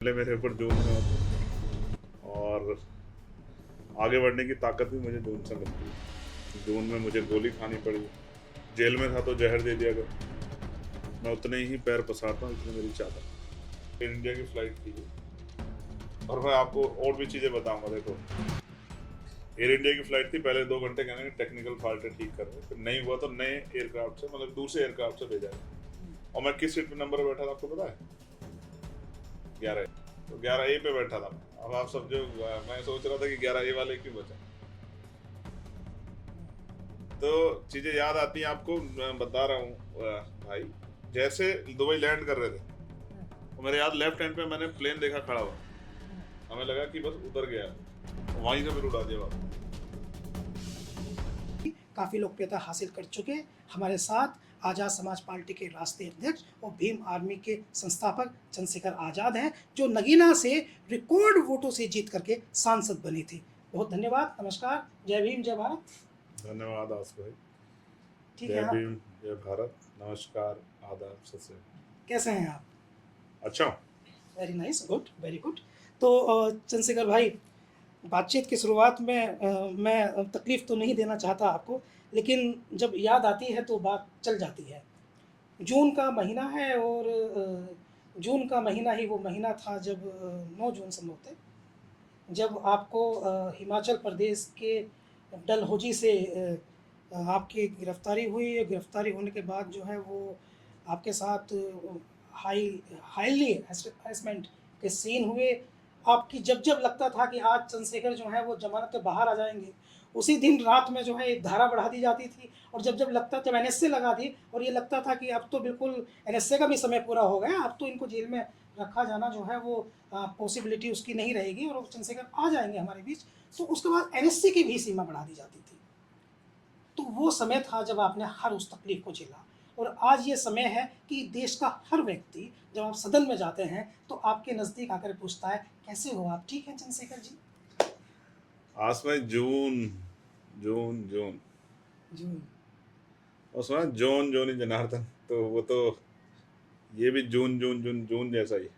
पहले मेरे ऊपर जून में होते और आगे बढ़ने की ताकत भी मुझे जून से मिलती है। जून में मुझे गोली खानी पड़ी, जेल में था तो जहर दे दिया गया। मैं उतने ही पैर पसारता हूँ जितनी मेरी चादर। एयर इंडिया की फ्लाइट थी और मैं आपको और भी चीज़ें बताऊंगा। देखो, एयर इंडिया की फ्लाइट थी, पहले 2 घंटे कहने टेक्निकल फॉल्ट है, ठीक कर रहे, फिर नहीं हुआ तो नए एयरक्राफ्ट से, मतलब दूसरे एयरक्राफ्ट से भेजा गया। और मैं किस सीट पे नंबर पे बैठा था आपको पता है? 11। तो 11A पे बैठा था। अब आप समझो, मैं सोच रहा था कि 11A वाले क्यों बचा। तो चीजें याद आती हैं आपको, मैं बता रहा हूँ भाई। जैसे दुबई लैंड कर रहे थे तो मेरे याद लेफ्ट हैंड पे मैंने प्लेन देखा खड़ा हुआ। हमें लगा कि बस उतर गया, वहीं से फिर उड़ा दिया वापस। काफ़ी लोकप्रियता हासिल कर चुके हमारे साथ आज़ाद समाज पार्टी के राष्ट्रीय अध्यक्ष और भीम आर्मी के संस्थापक चंद्रशेखर आज़ाद हैं, जो नगीना से रिकॉर्ड वोटों से जीत करके सांसद बने थे। बहुत धन्यवाद, नमस्कार, जय भीम, जय भारत। धन्यवाद आस भाई। ठीक है जय आप, भीम, जय भारत, नमस्कार, आदाब, सत श्री अकाल। कैसे हैं आप? अच्छा हूँ। Very nice, good, very good. तो चंद्रशेखर भाई, बातचीत की शुरुआत में मैं तकलीफ़ तो नहीं देना चाहता आपको, लेकिन जब याद आती है तो बात चल जाती है। जून का महीना है और जून का महीना ही वो महीना था जब 9 जून संभवतः जब आपको हिमाचल प्रदेश के डलहौजी से आपकी गिरफ्तारी हुई। गिरफ्तारी होने के बाद जो है वो आपके साथ हाई हाईली हैरेसमेंट के सीन हुए। आपकी जब जब लगता था कि आज चंद्रशेखर जो है वो जमानत पे बाहर आ जाएंगे, उसी दिन रात में जो है एक धारा बढ़ा दी जाती थी। और जब जब लगता, जब एनएसए लगा दी और ये लगता था कि अब तो बिल्कुल एनएसए का भी समय पूरा हो गया, अब तो इनको जेल में रखा जाना जो है वो पॉसिबिलिटी उसकी नहीं रहेगी और चंद्रशेखर आ जाएंगे हमारे बीच, तो उसके बाद एनएससी की भी सीमा बढ़ा दी जाती थी। तो वो समय था जब आपने हर उस तकलीफ को झेला। और आज ये समय है कि देश का हर व्यक्ति, जब आप सदन में जाते हैं तो आपके नज़दीक आकर पूछता है, कैसे हो आप, ठीक हैं चंद्रशेखर जी? आस में जून, जून जून जी। और सुना जॉन जोनी जनार्दन, तो वो तो ये भी जून जून जून जून जैसा ही,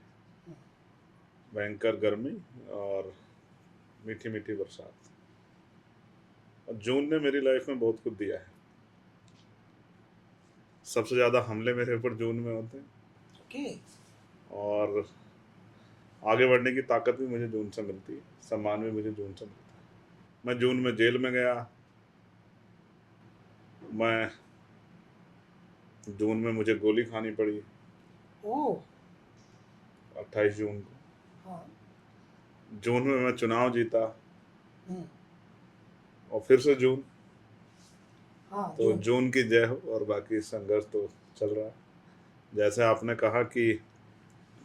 भयंकर गर्मी और मीठी मीठी बरसात। और जून ने मेरी लाइफ में बहुत कुछ दिया है। सबसे ज्यादा हमले मेरे ऊपर जून में होते हैं ओके। और आगे बढ़ने की ताकत भी मुझे जून से मिलती है, सम्मान भी मुझे जून से मिलता है। मैं जून में जेल में गया। मैं जून में मुझे गोली खानी पड़ी, ओह। 28 जून को। हाँ। जून में मैं चुनाव जीता हम्म, और फिर से जून। हाँ, तो जून। जून की जय हो और बाकी संघर्ष तो चल रहा है। जैसे आपने कहा कि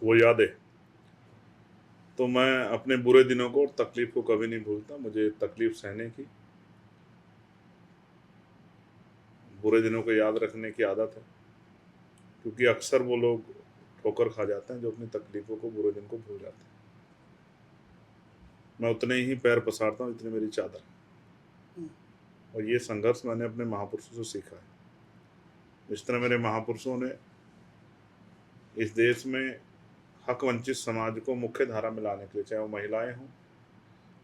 वो याद है, तो मैं अपने बुरे दिनों को और तकलीफ को कभी नहीं भूलता। मुझे तकलीफ सहने की, बुरे दिनों को याद रखने की आदत है, क्योंकि अक्सर वो लोग ठोकर खा जाते हैं जो अपनी तकलीफों को, बुरे दिन को भूल जाते हैं। मैं उतने ही पैर पसारता हूँ जितनी मेरी चादर। हम्म, और ये संघर्ष मैंने अपने महापुरुषों से सीखा है। जिस तरह मेरे महापुरुषों ने इस देश में हक वंचित समाज को मुख्य धारा में लाने के लिए, चाहे वो महिलाएं हों,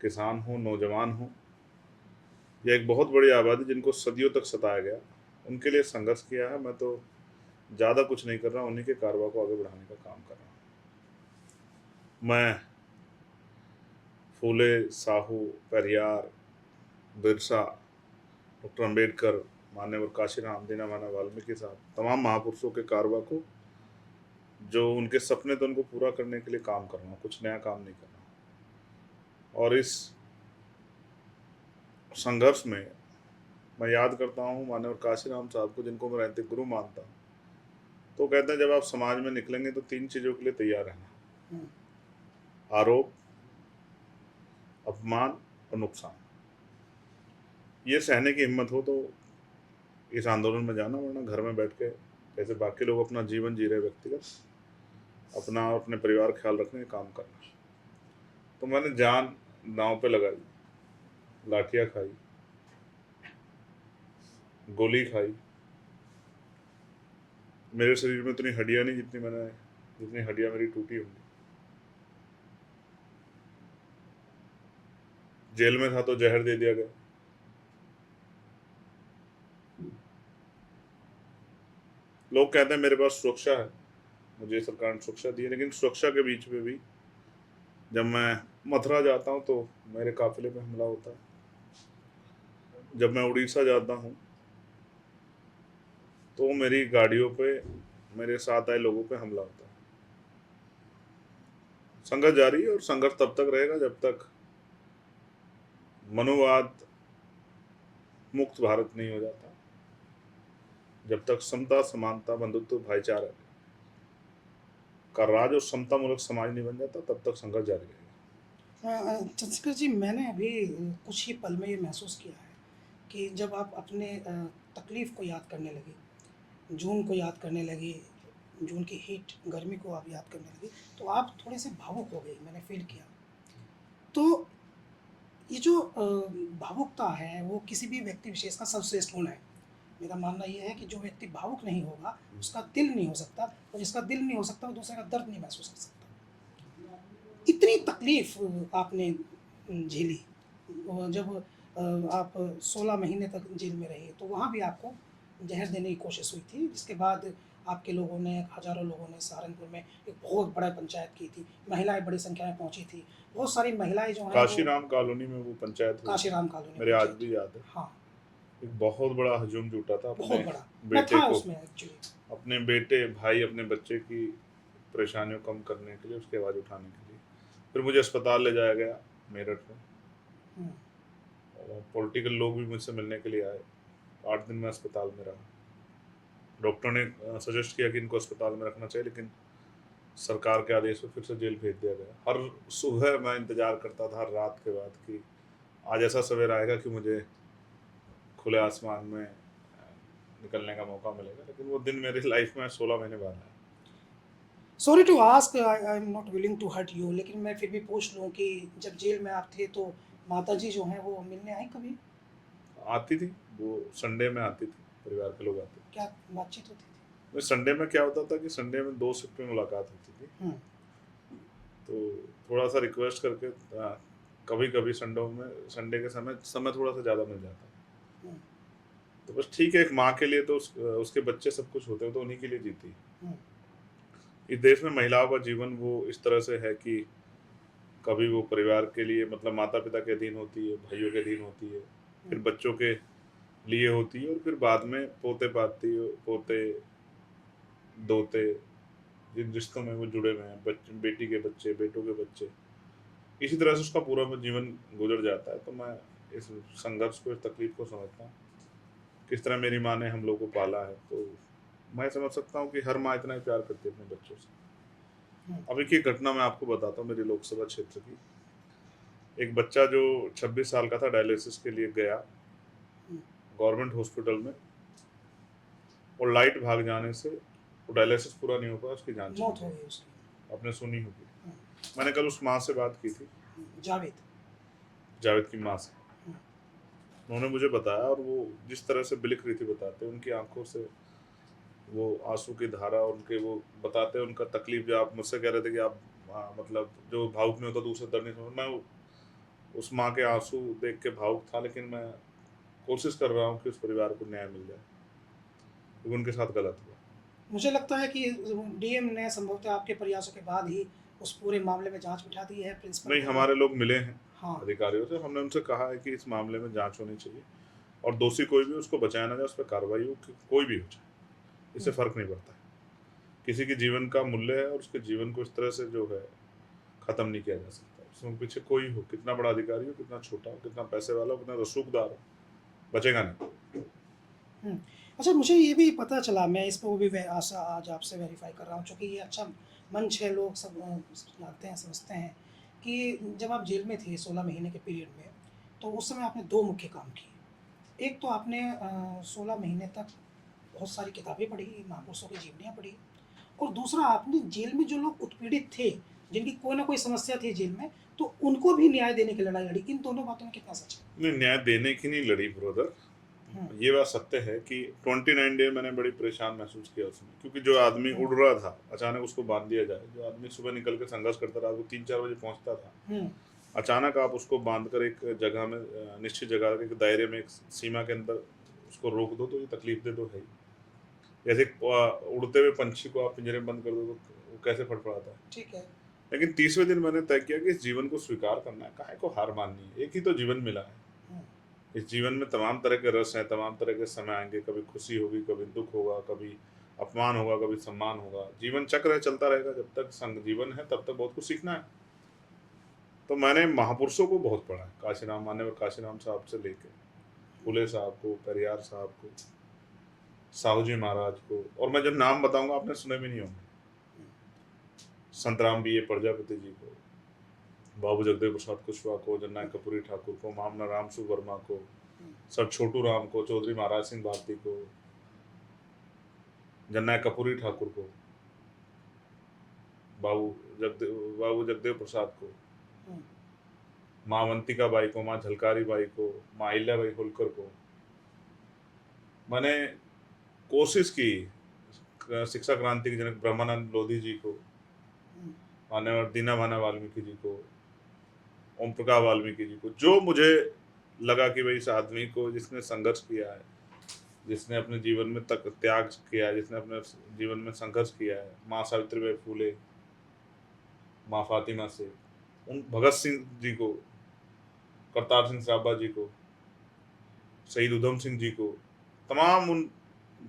किसान हों, नौजवान हों, या एक बहुत बड़ी आबादी जिनको सदियों तक सताया गया, उनके लिए संघर्ष किया है। मैं तो ज़्यादा कुछ नहीं कर रहा, उन्हीं के कारवा को आगे बढ़ाने का काम कर रहा हूँ। मैं फूले, साहू, पेरियार, बिरसा, डॉक्टर अम्बेडकर, मान्यवर काशीराम, दीनदयाल वाल्मीकि साहब, तमाम महापुरुषों के कारवा को, जो उनके सपने थे उनको पूरा करने के लिए काम कर रहा हूँ, कुछ नया काम नहीं कर रहा हूँ। और इस संघर्ष में मैं याद करता हूँ मानव काशीराम साहब को, जिनको मैं नैतिक गुरु मानता हूँ। तो कहते हैं, जब आप समाज में निकलेंगे तो 3 चीज़ों के लिए तैयार रहना: हम्म, आरोप, अपमान और नुकसान। ये सहने की हिम्मत हो तो इस आंदोलन में जाना, वरना घर में बैठ के जैसे बाकी लोग अपना जीवन जी रहे, व्यक्तिगत अपना और अपने परिवार का ख्याल रखने का काम करना। तो मैंने जान दांव पे लगाई, लाठियाँ खाई, गोली खाई। मेरे शरीर में उतनी हड्डियाँ नहीं जितनी हड्डियाँ मेरी टूटी होंगी। जेल में था तो जहर दे दिया गया। लोग कहते हैं मेरे पास सुरक्षा है, मुझे सरकार ने सुरक्षा दी है, लेकिन सुरक्षा के बीच में भी जब मैं मथुरा जाता हूँ तो मेरे काफिले पे हमला होता है। जब मैं उड़ीसा जाता हूँ तो मेरी गाड़ियों पे मेरे साथ आए लोगों पे हमला होता है। संघर्ष जारी है और संघर्ष तब तक रहेगा जब तक मनुवाद मुक्त भारत नहीं हो जाता, जब तक समता, समानता, बंधुत्व, भाईचारा का राज और समता मूलक समाज नहीं बन जाता, तब तक संघर्ष जारी रहेगा। चंद्रशेखर जी, मैंने अभी कुछ ही पल में ये महसूस किया है कि जब आप अपने तकलीफ़ को याद करने लगे, जून को याद करने लगे, जून की हीट, गर्मी को आप याद करने लगे, तो आप थोड़े से भावुक हो गए, मैंने फ़ील किया। तो ये जो भावुकता है, वो किसी भी व्यक्ति विशेष का सर्वश्रेष्ठ गुण है। मेरा मानना ये है कि जो व्यक्ति भावुक नहीं होगा, उसका दिल नहीं हो सकता, और जिसका दिल नहीं हो सकता, वो दूसरे का दर्द नहीं महसूस कर सकता। इतनी तकलीफ़ आपने झेली, और जब आप 16 महीने तक जेल में रहे, तो वहाँ भी आपको ज़हर देने की कोशिश हुई थी, जिसके बाद आपके लोगों ने, हज़ारों लोगों ने सहारनपुर में एक बहुत बड़ा पंचायत की थी, महिलाएँ बड़ी संख्या में पहुँची थी, बहुत सारी महिलाएँ जो हैं वो काशीराम कॉलोनी में वो पंचायत हुई, काशीराम कॉलोनी मेरे आज पंचायत। भी याद है। हाँ, एक बहुत बड़ा हजूम जुटा था अपने बहुत बड़ा। मैं बेटे था को, उसमें एक्चुअली। अपने बेटे, भाई, अपने बच्चे की परेशानियों को कम करने के लिए, उसकी आवाज़ उठाने के लिए। फिर मुझे अस्पताल ले जाया गया मेरठ में, हुँ, और पॉलिटिकल लोग भी मुझसे मिलने के लिए आए। 8 दिन में अस्पताल में रहा। डॉक्टर ने सजेस्ट किया कि इनको अस्पताल में रखना चाहिए, लेकिन सरकार के आदेश पर फिर से जेल भेज दिया गया। हर सुबह मैं इंतजार करता था, हर रात के बाद, कि आज ऐसा सवेरा आएगा कि मुझे खुले आसमान में निकलने का मौका मिलेगा, लेकिन वो दिन मेरी लाइफ में 16 महीने बाद आया। Sorry to ask, I am not willing to hurt you, लेकिन मैं फिर भी पूछ लूँ कि जब जेल में आप थे, तो माताजी जो हैं वो मिलने आई कभी? आती थी, वो संडे में आती थी, परिवार के लोग आते क्या बातचीत होती थी? थे। संडे में क्या होता था कि संडे में 2 शिफ्ट में मुलाकात होती थी, हुँ, तो थोड़ा सा रिक्वेस्ट करके कभी कभी संडे के समय समय थोड़ा सा ज़्यादा मिल जाता। हुँ, तो बस ठीक है, एक माँ के लिए तो उसके बच्चे सब कुछ होते हैं, तो उन्हीं के लिए जीती है। हुँ, इस देश में महिलाओं का जीवन वो इस तरह से है कि कभी वो परिवार के लिए, मतलब माता पिता के अधीन होती है, भाइयों के अधीन होती है, फिर हुँ, बच्चों के लिए होती है, और फिर बाद में पोते पाती, पोते दोते, जिन रिश्तों में वो जुड़े हुए हैं, बच्चे, बेटी के बच्चे, बेटों के बच्चे, इसी तरह से उसका पूरा जीवन गुजर जाता है। तो मैं इस संघर्ष को, इस तकलीफ को समझता हूँ, किस तरह मेरी माँ ने हम लोग को पाला है। तो मैं समझ सकता हूँ कि हर माँ इतना ही प्यार करती है अपने बच्चों से। हुँ, अब एक ही घटना मैं आपको बताता हूँ मेरे लोकसभा क्षेत्र की। एक बच्चा जो 26 साल का था, डायलिसिस के लिए गया हुँ, गवर्नमेंट हॉस्पिटल में, और लाइट भाग जाने से वो डायलिसिस पूरा नहीं हो पाया, उसकी जान चली मौत हो गई। गई उसकी। आपने सुनी होगी। हुँ, मैंने कल उस माँ से बात की थी, जावेद। जावेद की माँ से। हुँ, उन्होंने मुझे बताया, और वो जिस तरह से बिलिक रही थी बताते, उनकी आंखों से वो आंसू की धारा, उनके वो बताते, उनका तकलीफ, जो आप मुझसे कह रहे थे कि आप मतलब जो भावुक नहीं होता दूसरा दर्द नहीं समझ, मैं उस माँ के आंसू देख के भावुक था, लेकिन मैं कोशिश कर रहा हूँ कि उस परिवार को न्याय मिल जाए, क्योंकि उनके साथ गलत हुआ। मुझे लगता है कि डीएम ने संभवतः आपके प्रयासों के बाद ही उस पूरे मामले में जाँच बिठा दी है, प्रिंसिपल नहीं, को। हमारे लोग मिले हैं हाँ, अधिकारियों से, हमने उनसे कहा है कि इस मामले में जांच होनी चाहिए, और दोषी कोई भी, उसको बचाया ना जाए, उस पर कार्रवाई हो, कोई भी हो जाए, इससे हुँ, फर्क नहीं पड़ता है। किसी के जीवन का मूल्य है, और उसके जीवन को इस तरह से जो है खत्म नहीं किया जा सकता। उसमें पीछे कोई हो, कितना बड़ा अधिकारी हो, कितना छोटा हो, कितना पैसे वाला हो, कितना रसूखदार हो, बचेगा नहीं। हुँ। अच्छा, मुझे ये भी पता चला, मैं इस पे वो भी आशा आज आपसे वेरीफ़ाई कर रहा हूँ, चूँकि ये अच्छा मंच है, लोग सब जानते हैं, समझते हैं कि जब आप जेल में थे 16 महीने के पीरियड में, तो उस समय आपने 2 मुख्य काम किए। एक तो आपने 16 महीने तक बहुत सारी किताबें पढ़ी, महापुरुषों की जीवनियाँ पढ़ी, और दूसरा आपने जेल में जो लोग उत्पीड़ित थे, जिनकी कोई ना कोई समस्या थी जेल में, तो उनको भी न्याय देने की लड़ाई लड़ी। इन दोनों बातों में कितना सच है? नहीं, न्याय देने की नहीं लड़ी ब्रदर, हुँ, ये बात सत्य है कि 29 डे मैंने बड़ी परेशान महसूस किया उसमें, क्योंकि जो आदमी हुँ, उड़ रहा था, अचानक उसको बांध दिया जाए, जो आदमी सुबह निकल के संघर्ष करता रहा, वो 3-4 बजे पहुंचता था, हुँ, अचानक आप उसको बांध कर एक जगह में निश्चित जगह के एक दायरे में एक सीमा के अंदर उसको रोक दो तो ये तकलीफ दे तो है ही। जैसे एक, उड़ते हुए पंछी को आप पिंजरे में बंद कर दो तो वो कैसे फड़फड़ाता है। ठीक है। लेकिन 30वें दिन मैंने तय किया कि इस जीवन को स्वीकार करना है, काहे को हार माननी है, एक ही तो जीवन मिला है। हुँ, इस जीवन में तमाम तरह के रस हैं, तमाम तरह के समय आएँगे, कभी खुशी होगी, कभी दुःख होगा, कभी अपमान होगा, कभी सम्मान होगा। जीवन चक्र है, चलता रहेगा, जब तक संग जीवन है तब तक बहुत कुछ सीखना है। तो मैंने महापुरुषों को बहुत पढ़ा है, काशीराम मान्यवर काशीराम साहब से लेके फूले साहब को, पेरियार साहब को, साहू जी महाराज को, और मैं जब नाम बताऊँगा आपने सुने भी नहीं होंगे। संतराम बी ए प्रजापति जी को, बाबू जगदेव प्रसाद कुशवाहा को, जननायक कर्पूरी ठाकुर को, मामला राम वर्मा को, सर छोटू राम को, चौधरी महाराज सिंह भारती को, जननायक कर्पूरी ठाकुर को, बाबू जगदेव प्रसाद को, हुँ, माँ अवंतिका बाई को, माँ झलकारी बाई को, माँ अहिल्याबाई होलकर को। मैंने कोशिश की शिक्षा क्रांति के जनक ब्रह्मानंद लोधी जी को, हुँ, मान्यवर दीना भाना वाल्मीकि जी को, ओम प्रकाश वाल्मीकि जी को, जो मुझे लगा कि भाई इस आदमी को जिसने संघर्ष किया है, जिसने अपने जीवन में तक त्याग किया है, जिसने अपने जीवन में संघर्ष किया है, माँ सावित्रीबाई फूले, माँ फातिमा से, उन भगत सिंह जी को, करतार सिंह सराभा जी को, शहीद उधम सिंह जी को, तमाम उन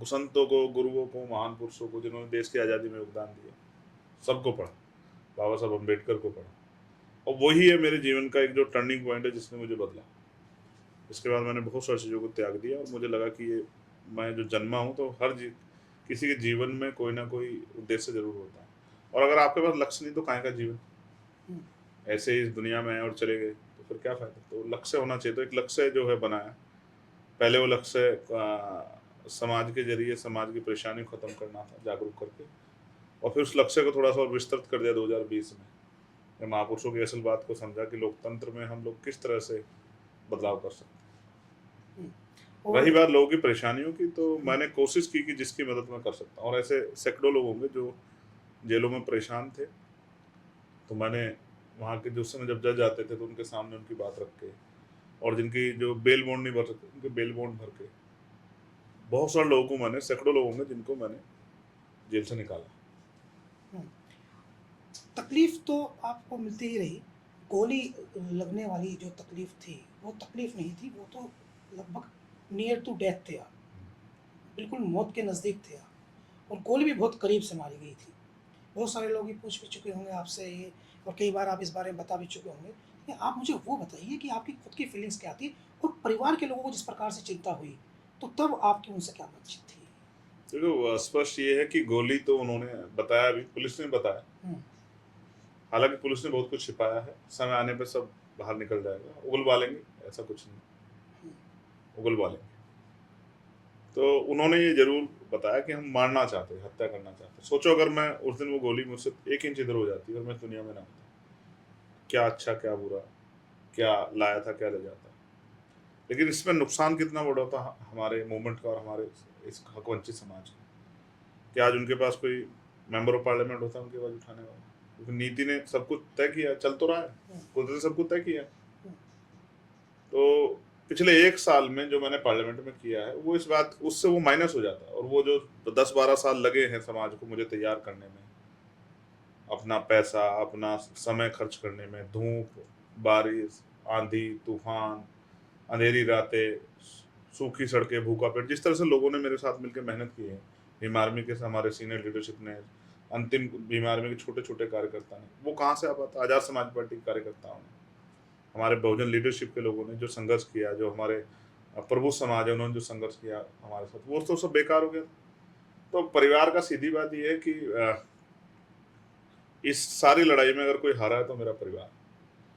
संतों को, गुरुओं को, महान पुरुषों को जिन्होंने देश की आज़ादी में योगदान दिया, सबको पढ़ा। बाबा साहब अम्बेडकर को पढ़ा, और वही है मेरे जीवन का एक जो टर्निंग पॉइंट है जिसने मुझे बदला। इसके बाद मैंने बहुत सारी चीज़ों को त्याग दिया और मुझे लगा कि ये मैं जो जन्मा हूँ तो किसी के जीवन में कोई ना कोई उद्देश्य जरूर होता है, और अगर आपके पास लक्ष्य नहीं तो काहे का जीवन, हुँ, ऐसे ही इस दुनिया में आए और चले गए तो फिर क्या फ़ायदा। तो लक्ष्य होना चाहिए। तो एक लक्ष्य जो है बनाया, पहले वो लक्ष्य समाज के जरिए समाज की परेशानी को ख़त्म करना था जागरूक करके, और फिर उस लक्ष्य को थोड़ा सा और विस्तृत कर दिया 2020 में। मैं महापुरुषों की असल बात को समझा कि लोकतंत्र में हम लोग किस तरह से बदलाव कर सकते हुँ, हैं। रही और बात लोगों की परेशानियों की, तो हुँ, मैंने कोशिश की कि जिसकी मदद मैं कर सकता हूँ, और ऐसे सैकड़ों लोग होंगे जो जेलों में परेशान थे, तो मैंने वहाँ के जो उस समय जब जज आते थे तो उनके सामने उनकी बात रख के, और जिनकी जो बेल बॉन्ड नहीं भर सकते उनके बेल बॉन्ड भर के, बहुत सारे लोगों को मैंने, सैकड़ों लोग होंगे जिनको मैंने जेल से निकाला। हुँ। तकलीफ़ तो आपको मिलती ही रही। गोली लगने वाली जो तकलीफ़ थी, वो तकलीफ़ नहीं थी, वो तो लगभग नियर टू डेथ थे आप। बिल्कुल मौत के नज़दीक थे आप, और गोली भी बहुत करीब से मारी गई थी। बहुत सारे लोग ये पूछ भी चुके होंगे आपसे ये, और कई बार आप इस बारे में बता भी चुके होंगे। लेकिन आप मुझे वो बताइए कि आपकी खुद की फीलिंग्स क्या थी, और परिवार के लोगों को जिस प्रकार से चिंता हुई, तो तब आपकी उनसे क्या बातचीत थी? देखो, स्पष्ट ये है कि गोली तो उन्होंने बताया भी, पुलिस ने बताया। हुँ, हालांकि पुलिस ने बहुत कुछ छिपाया है, समय आने पे सब बाहर निकल जाएगा, उगलवा लेंगे, ऐसा कुछ नहीं, हुँ, उगलवा लेंगे। तो उन्होंने ये जरूर बताया कि हम मारना चाहते, हत्या करना चाहते। सोचो अगर मैं उस दिन वो गोली मुझसे 1 इंच इधर हो जाती और मैं इस दुनिया में ना होता, क्या अच्छा क्या बुरा, क्या लाया था क्या ले जाता। लेकिन इसमें नुकसान कितना बड़ा होता हमारे मूवमेंट का और हमारे इस हकवंचित समाज का, कि आज उनके पास कोई मेंबर ऑफ पार्लियामेंट होता है उनकी आवाज उठाने वाला, क्योंकि नीति ने सब कुछ तय किया, चल तो रहा है, हुँ, कुदरत ने सब कुछ तय किया। हुँ, तो पिछले 1 साल में जो मैंने पार्लियामेंट में किया है वो इस बात उससे वो माइनस हो जाता है, और वो जो 10-12 साल लगे हैं समाज को मुझे तैयार करने में, अपना पैसा अपना समय खर्च करने में, धूप बारिश आंधी तूफान, अंधेरी रातें, सूखी सड़कें, भूखा पेट, जिस तरह से लोगों ने मेरे साथ मिलकर मेहनत की है, भीम आर्मी के हमारे सीनियर लीडरशिप ने, अंतिम भीम आर्मी के छोटे छोटे कार्यकर्ता ने, वो कहाँ से आ पाता, आज़ाद समाज पार्टी के कार्यकर्ताओं ने, हमारे बहुजन लीडरशिप के लोगों ने जो संघर्ष किया, जो हमारे प्रभु समाज है उन्होंने जो संघर्ष किया हमारे साथ, वो तो सब बेकार हो गया। तो परिवार का सीधी बात ये है कि इस सारी लड़ाई में अगर कोई हारा है तो मेरा परिवार,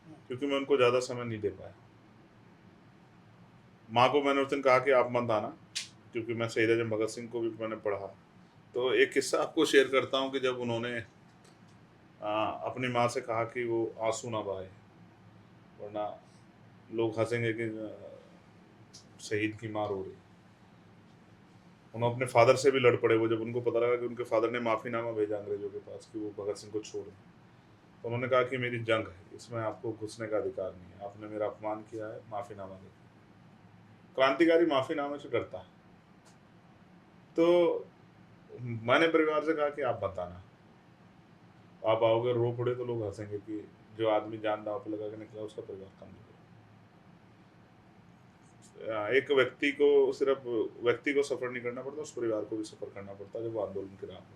हुँ, क्योंकि मैं उनको ज़्यादा समय नहीं दे पाया। माँ को मैंने उस दिन कहा कि आप मत आना, क्योंकि मैं शहीद आजम भगत सिंह को भी मैंने पढ़ा। तो एक किस्सा आपको शेयर करता हूँ कि जब उन्होंने अपनी माँ से कहा कि वो आंसू ना बहाए, वरना लोग हंसेंगे कि शहीद की माँ रो रही। उन्होंने अपने फादर से भी लड़ पड़े, वो जब उनको पता लगा कि उनके फादर ने माफ़ीनामा भेजा अंग्रेजों के पास कि वो भगत सिंह को छोड़ दें, तो उन्होंने कहा कि मेरी जंग है, इसमें आपको घुसने का अधिकार नहीं है, आपने मेरा अपमान किया है, माफीनामा दे। क्रांतिकारी माफीनामे से डरता है। तो मैंने परिवार से कहा कि आप बताना, आप आओगे रो पड़े तो लोग हंसेंगे कि जो आदमी जान दांव पे लगा के निकला उसका परिवार कमजोर है। एक व्यक्ति को सिर्फ व्यक्ति को सफर नहीं करना पड़ता, उस परिवार को भी सफर करना पड़ता है जब वो आंदोलन की राह में।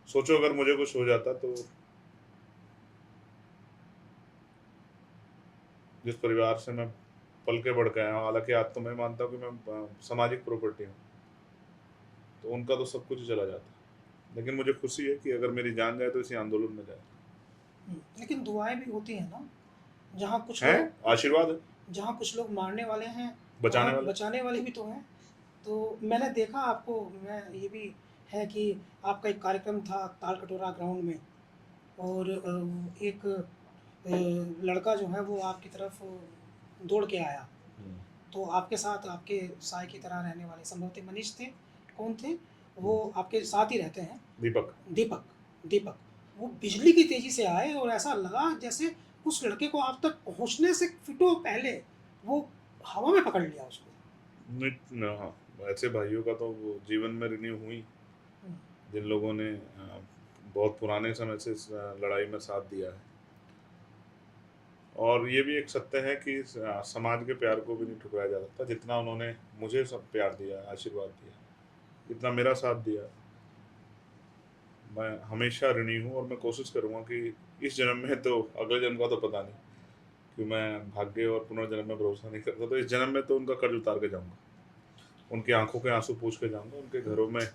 सोचो अगर मुझे कुछ हो जाता तो जिस परिवार से मैं पल के बढ़ के आया हूँ, हालांकि आज तो मैं मानता हूँ कि मैं सामाजिक प्रॉपर्टी हूँ, तो उनका तो सब कुछ चला जाता, लेकिन मुझे खुशी है कि अगर मेरी जान जाए तो इसी आंदोलन में जाए। लेकिन दुआएं भी होती हैं ना, जहाँ कुछ है लोग आशीर्वाद है, जहाँ कुछ लोग मारने वाले हैं बचाने वहाँ वाले। बचाने वाले भी तो हैं। तो मैंने देखा आपको, मैं ये भी है कि आपका एक कार्यक्रम था ताल कटोरा ग्राउंड में, और एक लड़का जो है वो आपकी तरफ दौड़ के आया, तो आपके साथ आपके साय की तरह रहने वाले संभवतः मनीष थे, कौन थे वो, आपके साथ ही रहते हैं, दीपक। दीपक। दीपक वो बिजली की तेजी से आए और ऐसा लगा जैसे उस लड़के को आप तक पहुंचने से फिटो पहले वो हवा में पकड़ लिया उसको। हाँ, ऐसे भाइयों का तो वो जीवन में रिन्यू हुई, जिन लोगों ने बहुत पुराने समय से इस लड़ाई में साथ दिया है। और ये भी एक सत्य है कि समाज के प्यार को भी नहीं ठुकराया जा सकता। जितना उन्होंने मुझे सब प्यार दिया, आशीर्वाद दिया, जितना मेरा साथ दिया, मैं हमेशा ऋणी हूँ। और मैं कोशिश करूँगा कि इस जन्म में, तो अगले जन्म का तो पता नहीं, कि मैं भाग्य और पुनर्जन्म में भरोसा नहीं करता, तो इस जन्म में तो उनका कर्ज उतार के जाऊँगा, उनकी आंखों के आंसू पूछ के जाऊँगा, उनके घरों में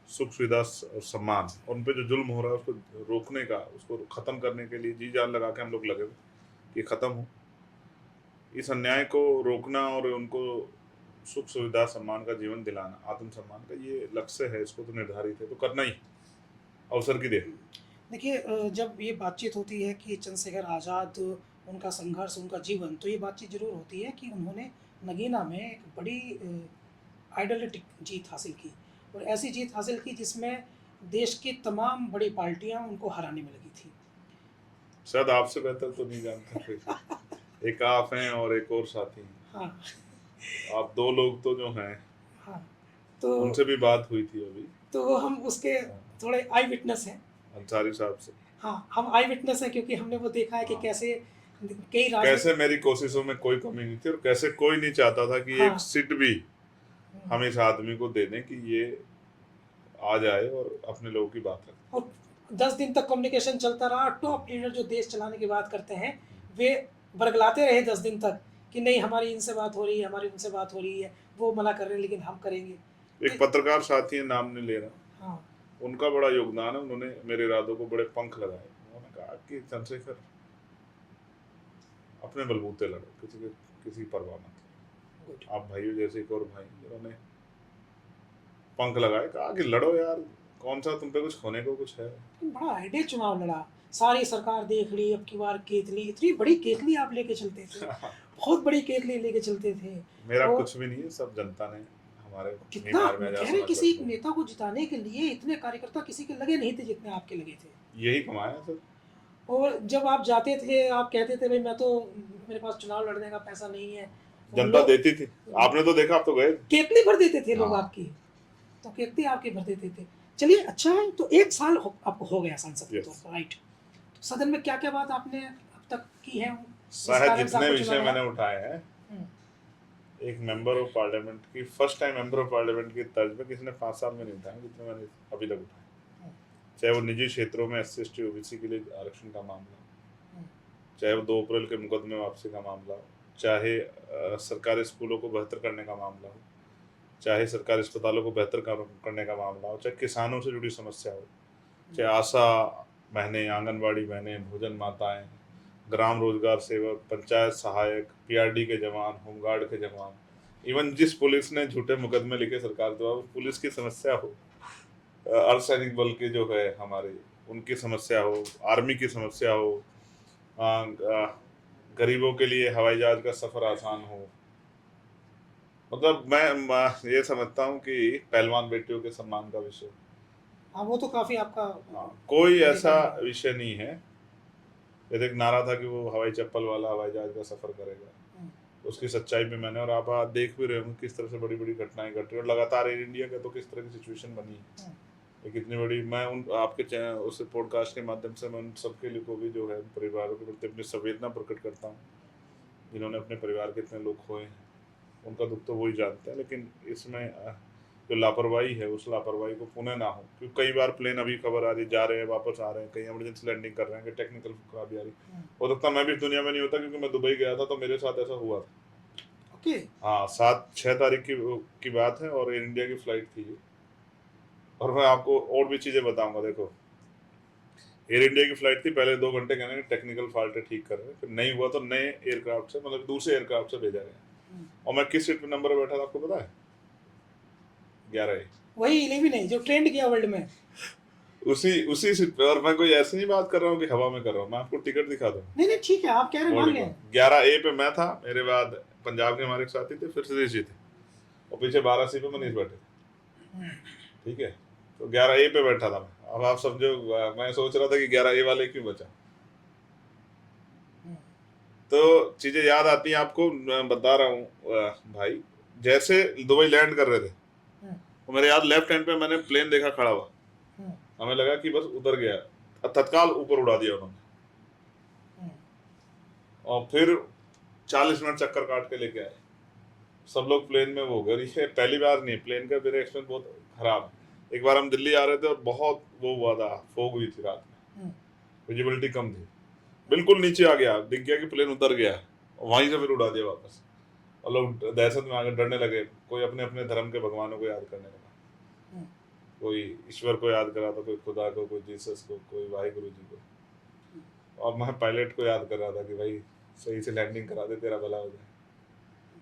सुख सुविधा और सम्मान, और उन पर जो जुल्म हो रहा है उसको रोकने का, उसको ख़त्म करने के लिए जी जान लगा के हम लोग लगे हुए कि ख़त्म हो। इस अन्याय को रोकना और उनको सुख सुविधा सम्मान का जीवन दिलाना, आत्मसम्मान का, ये लक्ष्य है, इसको तो निर्धारित है, तो करना ही अवसर की देर। देखिए, जब ये बातचीत होती है कि चंद्रशेखर आज़ाद, उनका संघर्ष, उनका जीवन, तो ये बातचीत ज़रूर होती है कि उन्होंने नगीना में एक बड़ी आइडियलिटिक जीत हासिल की, और ऐसी जीत हासिल की जिसमें देश की तमाम बड़ी पार्टियां उनको हराने में लगी थी। शायद आपसे बेहतर तो नहीं जानता कोई। एक आप हैं और एक और साथी हैं। हाँ। आप दो लोग तो जो हैं, हाँ, तो उनसे भी बात हुई थी अभी, तो हम उसके थोड़े आई विटनेस हैं। अंसारी साहब से। हाँ, हम आई विटनेस हैं क्योंकि हमने वो देखा है कि हाँ। कैसे कई कैसे मेरी कोशिशों में कोई कमी नहीं थी, और कैसे कोई नहीं चाहता था कि हाँ। एक सीट भी हम इस आदमी को दे दें कि ये आ जाए और अपने लोगों की बात रखे। और 10 दिन तक कम्युनिकेशन चलता रहा। टॉप लीडर जो देश चलाने की बात करते हैं वे बरगलाते रहे 10 दिन तक कि नहीं, हमारी इनसे बात हो रही है, हमारी उनसे बात हो रही है, वो मना कर रहे हैं लेकिन हम करेंगे। एक पत्रकार साथी है, नाम नहीं ले रहा, हाँ, उनका बड़ा योगदान है, उन्होंने मेरे इरादों को बड़े पंख लगाए। उन्होंने कहा कि चंद्रशेखर अपने बलबूते लड़ो, किसी की परवाह मत करो। आप भाइयों जैसे एक और भाई, जिन्होंने पंख लगाए, कहा कि लड़ो यार, कौन सा तुम पे कुछ खोने को कुछ है। बड़ा आइडिया चुनाव लड़ा, सारी सरकार देख ली, अब की बार केतली, इतनी बड़ी केतली आप लेके चलते थे, बहुत बड़ी केतली लेके चलते थे। मेरा कुछ भी नहीं है, सब जनता ने हमारे कितना कह रहे, किसी एक नेता को जिताने के लिए इतने कार्यकर्ता किसी के लगे नहीं थे जितने आपके लगे थे। यही कमाया सर। और जब आप जाते थे आप कहते थे भाई मैं तो, मेरे पास चुनाव लड़ने का पैसा नहीं है, जनता देती थी, आपने तो देखा, आप तो गए, केतली भर देते थे लोग हाँ। आपकी, तो केतली आपके भर देते थे। चलिए, अच्छा है, तो 1 साल आपको हो गया सांसद के तौर पर, राइट। तो सदन में क्या क्या बात आपने अब तक की है? शायद जितने विषय मैंने उठाए हैं, एक मेंबर ऑफ पार्लियामेंट की, first time member of parliament की तर्ज में किसी ने 5 साल में नहीं उठाए जितने मैंने अभी तक उठाए। चाहे वो निजी क्षेत्रों में SC ST OBC के लिए आरक्षण का मामला, चाहे वो 2 अप्रैल के मुकदमे वापसी का मामला हो, चाहे सरकारी स्कूलों को बेहतर करने का मामला हो, चाहे सरकारी अस्पतालों को बेहतर करने का मामला हो, चाहे किसानों से जुड़ी समस्या हो, चाहे आशा बहनें, आंगनबाड़ी बहनें, भोजन माताएं, ग्राम रोजगार सेवक, पंचायत सहायक, PRD के जवान, होमगार्ड के जवान, इवन जिस पुलिस ने झूठे मुकदमे लिखे सरकार द्वारा, पुलिस की समस्या हो, अर्धसैनिक बल के जो है हमारे, उनकी समस्या हो, आर्मी की समस्या हो, गरीबों के लिए हवाई जहाज का सफर आसान हो, मतलब मैं ये समझता हूँ कि पहलवान बेटियों के सम्मान का विषय, हाँ, वो तो काफी आपका, कोई ऐसा विषय नहीं है जैसे एक नारा था कि वो हवाई चप्पल वाला हवाई जहाज का सफर करेगा, उसकी सच्चाई पे मैंने, और आप देख भी रहे हो किस तरह से बड़ी बड़ी घटनाएं घट रही है, और लगातार एयर इंडिया का तो किस तरह की सिचुएशन बनी है, एक इतनी बड़ी, मैं उन आपके उस पॉडकास्ट के माध्यम से मैं उन सबके लिए को भी जो है परिवारों के प्रति अपनी संवेदना प्रकट करता हूँ, जिन्होंने अपने परिवार के इतने लोग खोए हैं, उनका दुख तो वही जानते हैं, लेकिन इसमें जो लापरवाही है उस लापरवाही को पुनः ना हो, क्योंकि कई बार प्लेन अभी खबर आ रही, जा रहे हैं वापस आ रहे हैं, कहीं इमरजेंसी लैंडिंग कर रहे हैं, टेक्निकल खराबी आ रही, हो सकता मैं भी इस दुनिया में नहीं होता, क्योंकि मैं दुबई गया था तो मेरे साथ ऐसा हुआ था। ओके। हाँ, 6 तारीख की बात है, और एयर इंडिया की फ्लाइट थी ये। और मैं आपको और भी चीज़ें बताऊंगा। देखो, एयर इंडिया की फ्लाइट थी, पहले 2 घंटे कहने टेक्निकल फॉल्ट है, ठीक कर रहे हैं, फिर नहीं हुआ तो नए एयरक्राफ्ट से, मतलब दूसरे एयरक्राफ्ट से भेजा गया। और मैं किस सीट पे नंबर पर बैठा था आपको पता है? 11A। वही 11 है जो ट्रेंड किया वर्ल्ड में। उसी उसी सीट पे, और मैं कोई ऐसे नहीं बात कर रहा हूँ कि हवा में कर रहा हूँ, मैं आपको टिकट दिखा दूँ। नहीं नहीं ठीक है, आप कह रहे हैं, मान बोर्डिंग लें। 11A पे मैं था, मेरे बाद पंजाब के हमारे एक साथी थे, फिर सतीश जी थे, और पीछे 12C पे मनीष बैठे थे, ठीक है। तो 11A पे बैठा था मैं। अब आप समझो, मैं सोच रहा था कि 11A वाले क्यों बचा। तो चीजें याद आती हैं आपको, मैं बता रहा हूँ भाई, जैसे दुबई लैंड कर रहे थे, तो मेरे याद लेफ्ट हैंड पे मैंने प्लेन देखा खड़ा हुआ, हमें लगा कि बस उतर गया, तत्काल ऊपर उड़ा दिया उन्होंने, और फिर 40 मिनट चक्कर काट के लेके आए सब लोग प्लेन में। वो गई है, पहली बार नहीं, प्लेन का मेरा एक्सपीरियंस बहुत खराब है। एक बार हम दिल्ली आ रहे थे और बहुत वो हुआ था, फोग हुई थी रात में, विजिबिलिटी कम थी, बिल्कुल नीचे आ गया, दिख गया कि प्लेन उतर गया, वहीं से फिर उड़ा दिया वापस, और लोग दहशत में आगे डरने लगे, कोई अपने अपने धर्म के भगवानों को याद करने लगा, कोई ईश्वर को याद करा था, कोई खुदा को, कोई जीसस को, कोई वाहिगुरु जी को, और मैं पायलट को याद कर रहा था कि भाई सही से लैंडिंग करा दे, तेरा भला हो जाए,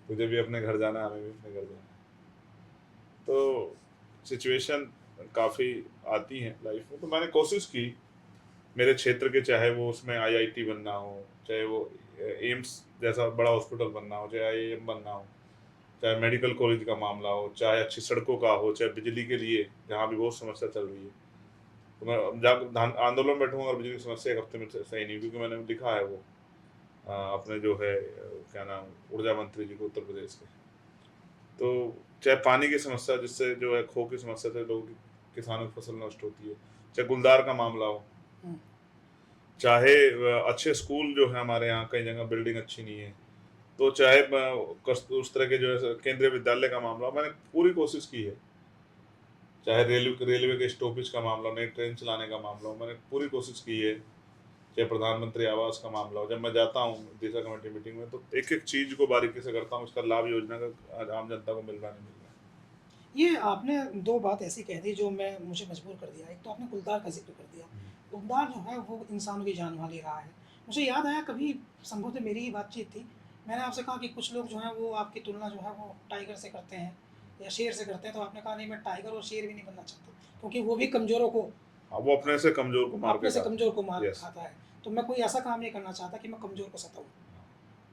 तुझे भी अपने घर जाना है, हमें भी अपने घर जाना है। तो सिचुएशन काफ़ी आती हैं लाइफ में, तो मैंने कोशिश की मेरे क्षेत्र के, चाहे वो उसमें आईआईटी बनना हो, चाहे वो एम्स जैसा बड़ा हॉस्पिटल बनना हो, चाहे आईआईएम बनना हो, चाहे मेडिकल कॉलेज का मामला हो, चाहे अच्छी सड़कों का हो, चाहे बिजली के लिए जहाँ भी बहुत समस्या चल रही है, तो मैं जब आंदोलन बैठूंगा और बिजली की समस्या 1 हफ्ते में सही नहीं, क्योंकि मैंने लिखा है वो अपने जो है क्या नाम, ऊर्जा मंत्री जी को, उत्तर प्रदेश के। तो चाहे पानी की समस्या, जिससे जो है खो की समस्या से लोगों की, किसानों की फसल नष्ट होती है, चाहे गुलदार का मामला हो, चाहे अच्छे स्कूल जो है हमारे यहाँ कई जगह बिल्डिंग अच्छी नहीं है, तो चाहे उस तरह के जो है केंद्रीय विद्यालय का मामला, मैंने पूरी कोशिश की है, चाहे रेलवे के स्टॉपेज का मामला, नई ट्रेन चलाने का मामला हो, मैंने पूरी कोशिश की है, चाहे प्रधानमंत्री आवास का मामला हो। जब मैं जाता हूँ दिशा कमेटी मीटिंग में, तो एक एक चीज़ को बारीकी से करता हूँ, इसका लाभ योजना का आम जनता को मिल रहा नहीं मिल रहा। ये आपने दो बात ऐसी कह दी जो मुझे मजबूर कर दिया। एक तो आपने गुलदार का जिक्र कर दिया। गुलदार जो है वो इंसानों की जान वाले रहा है। मुझे याद आया, कभी संभवतः मेरी ही बातचीत थी, मैंने आपसे कहा कि कुछ लोग जो हैं वो आपकी तुलना जो है वो टाइगर से करते हैं या शेर से करते हैं, तो आपने कहा नहीं, मैं टाइगर और शेर भी नहीं बनना चाहता, क्योंकि वो भी कमज़ोरों को, वो अपने से कमजोर को मार अपने के से कमज़ोर को मार यस। खाता है। तो मैं कोई ऐसा काम नहीं करना चाहता कि मैं कमज़ोर को सताऊँ।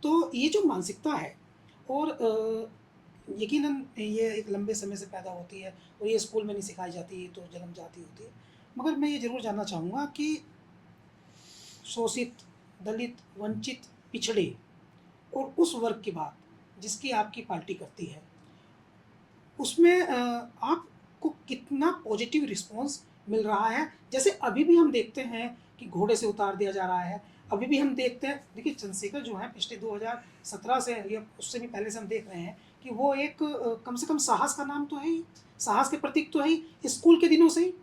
तो ये जो मानसिकता है, और यकीनन ये एक लंबे समय से पैदा होती है, और ये स्कूल में नहीं सिखाई जाती, तो जन्म जाती होती है। मगर मैं ये ज़रूर जानना चाहूँगा कि शोषित, दलित, वंचित, पिछड़े और उस वर्ग की बात जिसकी आपकी पार्टी करती है, उसमें आपको कितना पॉजिटिव रिस्पॉन्स मिल रहा है? जैसे अभी भी हम देखते हैं कि घोड़े से उतार दिया जा रहा है, अभी भी हम देखते हैं, देखिए चंद्रशेखर जो है पिछले 2017 से या उससे भी पहले से हम देख रहे हैं कि वो एक कम से कम साहस का नाम तो है ही, साहस के प्रतीक तो है ही, स्कूल के दिनों से ही,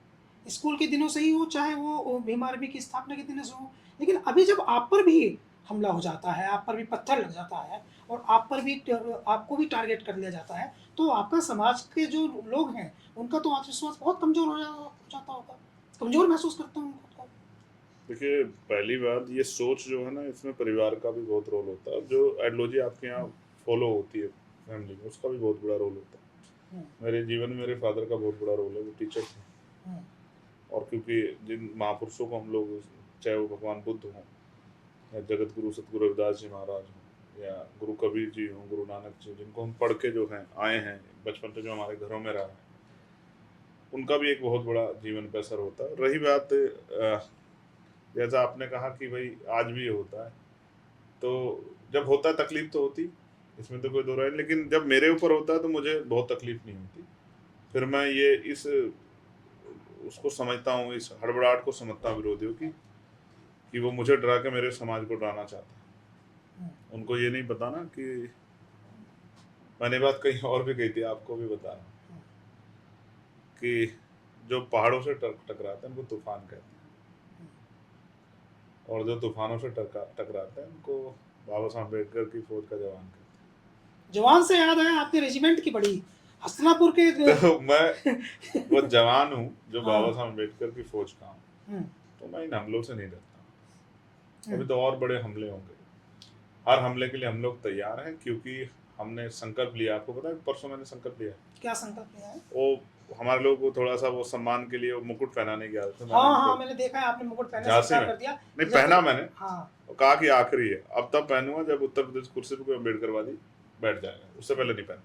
स्कूल के दिनों से ही हो, चाहे वो भीम आर्मी की स्थापना के दिनों से हो। लेकिन अभी जब आप पर भी हमला हो जाता है, आप पर भी पत्थर लग जाता है, और आपको भी टारगेट कर लिया जाता है, तो आपका समाज के जो लोग हैं उनका तो आत्मविश्वास बहुत कमज़ोर हो जाता होगा, कमज़ोर महसूस करते हैं खुद को। देखिए, पहली बात, ये सोच जो है ना, इसमें परिवार का भी बहुत रोल होता है। जो आइडियोलॉजी आपके यहाँ फॉलो होती है फैमिली में, उसका भी बहुत बड़ा रोल होता है। मेरे जीवन में मेरे फादर का बहुत बड़ा रोल है, वो टीचर थे, और क्योंकि जिन महापुरुषों को हम लोग, चाहे वो भगवान बुद्ध हों, या जगत गुरु सतगुरु रविदास जी महाराज हों, या गुरु कबीर जी हों, गुरु नानक जी, जिनको हम पढ़ के जो हैं आए हैं, बचपन से जो हमारे घरों में रहा है, उनका भी एक बहुत बड़ा जीवन पे असर होता है। रही बात जैसा आपने कहा कि भाई आज भी ये होता है, तो जब होता है तकलीफ तो होती, इसमें तो कोई दो राय नहीं, लेकिन जब मेरे ऊपर होता है तो मुझे बहुत तकलीफ नहीं होती। फिर मैं ये इस उसको समझता हूँ, इस हड़बड़ाहट को समझता हूँ विरोधियों की, कि वो मुझे डरा के मेरे समाज को डराना चाहते हैं। उनको ये नहीं पता ना कि मैंने बात कहीं और भी कही थी, आपको भी बता रहा हूँ, कि जो पहाड़ों से टकराते हैं उनको तूफान कहते हैं, और जो तूफानों से टकराते हैं उनको बाबा साहब अम्बेडकर की फौज का जवान कहते जवान से याद आया, आपने रेजिमेंट की बड़ी हस्तिनापुर के हैं। तो मैं वो जवान हूँ जो हाँ। बाबा साहब अम्बेडकर की फौज का हूँ, हम्म, तो मैं इन हमलों से नहीं डरता। अभी हम्म, तो और बड़े हमले होंगे, हर हमले के लिए हम लोग तैयार हैं, क्योंकि हमने संकल्प लिया। आपको पता है परसों मैंने संकल्प लिया, क्या संकल्प लिया है? वो हमारे लोग को थोड़ा सा वो सम्मान के लिए वो मुकुट पहनाने की आदत है। हाँ मैंने हाँ, उनको मैंने देखा है, आपने मुकुट पहनना झांसी स्वीकार में कर दिया। नहीं जब पहना मैंने, हाँ, वो कहा कि आखिरी है, अब तब पहनूंगा जब उत्तर प्रदेश कुर्सी पे कोई अम्बेडकरवादी बैठ जाएगा, उससे पहले नहीं पहना।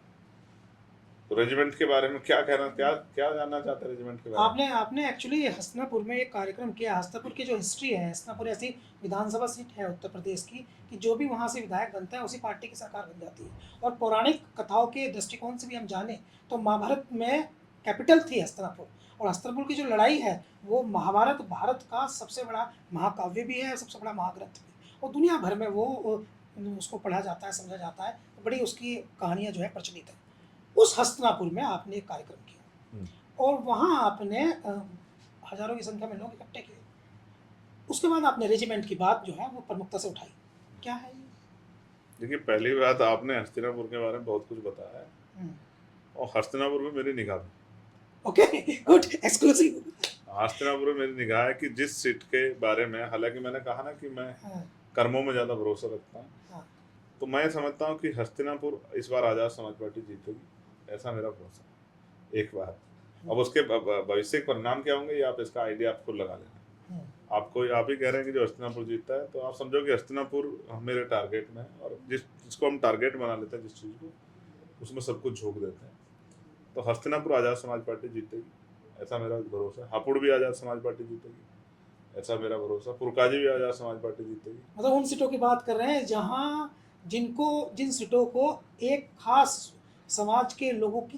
तो रेजिमेंट के बारे में क्या कहना, क्या क्या जानना चाहते हैं रेजिमेंट के बारे में? आपने आपने एक्चुअली हस्तिनापुर में एक कार्यक्रम किया। हस्तिनापुर की जो हिस्ट्री है, हस्तिनापुर ऐसी विधानसभा सीट है उत्तर प्रदेश की कि जो भी वहाँ से विधायक बनता है उसी पार्टी की सरकार बन जाती है। और पौराणिक कथाओं के दृष्टिकोण से भी हम जाने तो महाभारत में कैपिटल थी हस्तिनापुर, और हस्तिनापुर की जो लड़ाई है वो महाभारत भारत का सबसे बड़ा महाकाव्य भी है, सबसे बड़ा महाग्रंथ भी, और दुनिया भर में वो उसको पढ़ा जाता है, समझा जाता है, बड़ी उसकी कहानियाँ जो है प्रचलित है। उस हस्तिनापुर में आपने एक कार्यक्रम किया और वहाँ आपने हजारों की संख्या में लोग इकट्ठे किए। उसके बाद आपने रेजिमेंट की बात जो है वो प्रमुखता से उठाई। क्या है ये? देखिए, पहली बात, आपने हस्तिनापुर के बारे में बहुत कुछ बताया है, हम्म, और हस्तिनापुर में मेरी निगाह भी, ओके, गुड, एक्सक्लूसिव। हस्तिनापुर में मेरी निगाह है कि जिस सीट के बारे में, हालांकि मैंने कहा ना कि मैं हाँ, कर्मों में ज़्यादा भरोसा रखता हूँ, हाँ, तो मैं समझता हूँ कि हस्तिनापुर इस बार आज़ाद समाज पार्टी जीतेगी, ऐसा मेरा भरोसा है। एक बात, अब उसके भविष्य के परिणाम क्या होंगे ये आप इसका आइडिया आप खुद लगा लेना। आपको आप ही कह रहे हैं कि जो हस्तिनापुर जीतता है, तो आप समझो कि हस्तिनापुर मेरे टारगेट में है, और जिसको हम टारगेट बना लेते हैं, जिस चीज़ को, उसमें सब कुछ झोंक देते हैं। तो हस्तिनापुर आज़ाद समाज पार्टी जीतेगी, ऐसा मेरा भरोसा है। हापुड़ भी आज़ाद समाज पार्टी जीतेगी, ऐसा मेरा भरोसा। पुरकाजी भी आज़ाद समाज पार्टी जीतेगी। मतलब उन सीटों की बात कर रहे हैं जहाँ जिन सीटों को एक खास समाज के लोगों की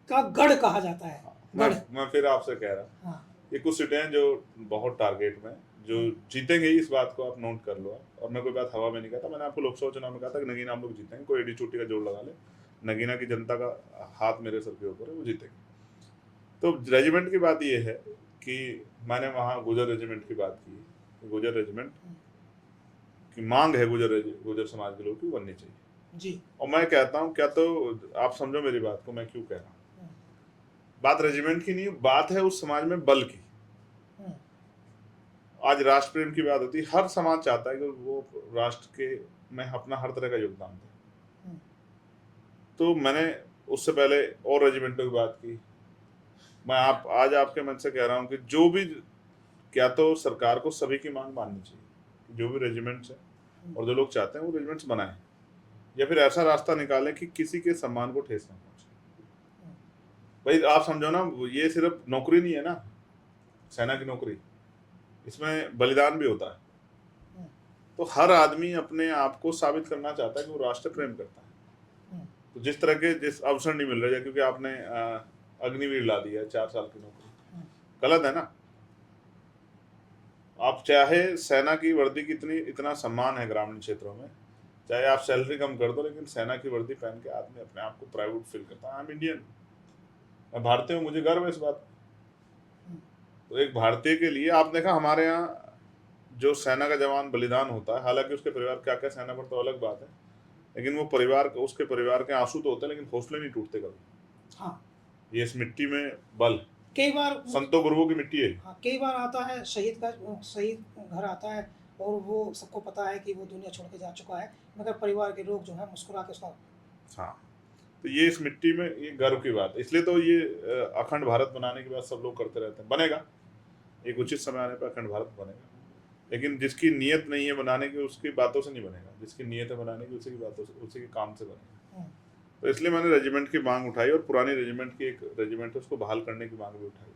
का गढ़ कहा जाता है। गढ़। मैं फिर आपसे कह रहा हूँ, हाँ, ये कुछ सीटें हैं जो बहुत टारगेट में, जो जीतेंगे, इस बात को आप नोट कर लो। और मैं कोई बात हवा में नहीं कहता, मैंने आपको लोकसभा चुनाव में कहा था कि नगीना हम लोग जीतेंगे, कोई एडी चोटी का जोड़ लगा ले, नगीना की जनता का हाथ मेरे सर के ऊपर है, वो जीतेंगे। तो रेजिमेंट की बात ये है कि मैंने वहाँ गुजर रेजिमेंट की बात की, गुजर रेजिमेंट की मांग है, गुजर समाज के लोग की बननी चाहिए जी। और मैं कहता हूँ, क्या तो आप समझो मेरी बात को, मैं क्यों कह रहा हूँ। बात रेजिमेंट की नहीं, बात है उस समाज में बल की। आज राष्ट्र प्रेम की बात होती है, हर समाज चाहता है कि वो राष्ट्र के में अपना हर तरह का योगदान दे। तो मैंने उससे पहले और रेजिमेंटों की बात की। मैं आज आपके मन से कह रहा हूँ कि जो भी, क्या तो सरकार को सभी की मांग माननी चाहिए, जो भी रेजिमेंट्स है और जो लोग चाहते हैं वो रेजिमेंट्स बनाएं, या फिर ऐसा रास्ता निकालें कि किसी के सम्मान को ठेस ना पहुंचे। भाई आप समझो ना, ये सिर्फ नौकरी नहीं है ना, सेना की नौकरी, इसमें बलिदान भी होता है। तो हर आदमी अपने आप को साबित करना चाहता है कि वो राष्ट्र प्रेम करता है। तो जिस तरह के जिस अवसर नहीं मिल रहे, क्योंकि आपने अग्निवीर ला दिया 4 साल की नौकरी, गलत है ना। आप चाहे सेना की वर्दी की इतना सम्मान है ग्रामीण क्षेत्रों में, चाहे आप सैलरी कम कर दो, लेकिन सेना की वर्दी पहन के आदमी अपने आप को प्राउड फील करता है। आई एम इंडियन, मैं भारतीय हूँ, मुझे गर्व है इस बात। तो एक भारतीय के लिए, आप देखा हमारे यहाँ जो सेना का जवान बलिदान होता है, हालांकि उसके परिवार क्या क्या सेना पर तो अलग बात है, लेकिन वो परिवार, उसके परिवार के आंसू तो होते हैं, लेकिन हौसले नहीं टूटते कभी। हाँ, ये इस मिट्टी में बल, कई बार संतों गुरुओं की मिट्टी है। हाँ, कई बार आता है शहीद घर आता है और वो सबको पता है कि वो दुनिया छोड़ के जा चुका है, मगर परिवार के लोग जो है मुस्कुरा के उसका। हाँ, तो ये इस मिट्टी में ये गर्व की बात है। इसलिए तो ये अखंड भारत बनाने की बात सब लोग करते रहते हैं। बनेगा, एक उचित समय आने पर अखंड भारत बनेगा, लेकिन जिसकी नीयत नहीं है बनाने की, उसकी बातों से नहीं बनेगा। जिसकी नीयत है बनाने की, उसी की बातों से, उसी के काम से बनेगा। तो इसलिए मैंने रेजिमेंट की मांग उठाई, और पुरानी रेजिमेंट की एक रेजिमेंट है उसको बहाल करने की मांग भी उठाई।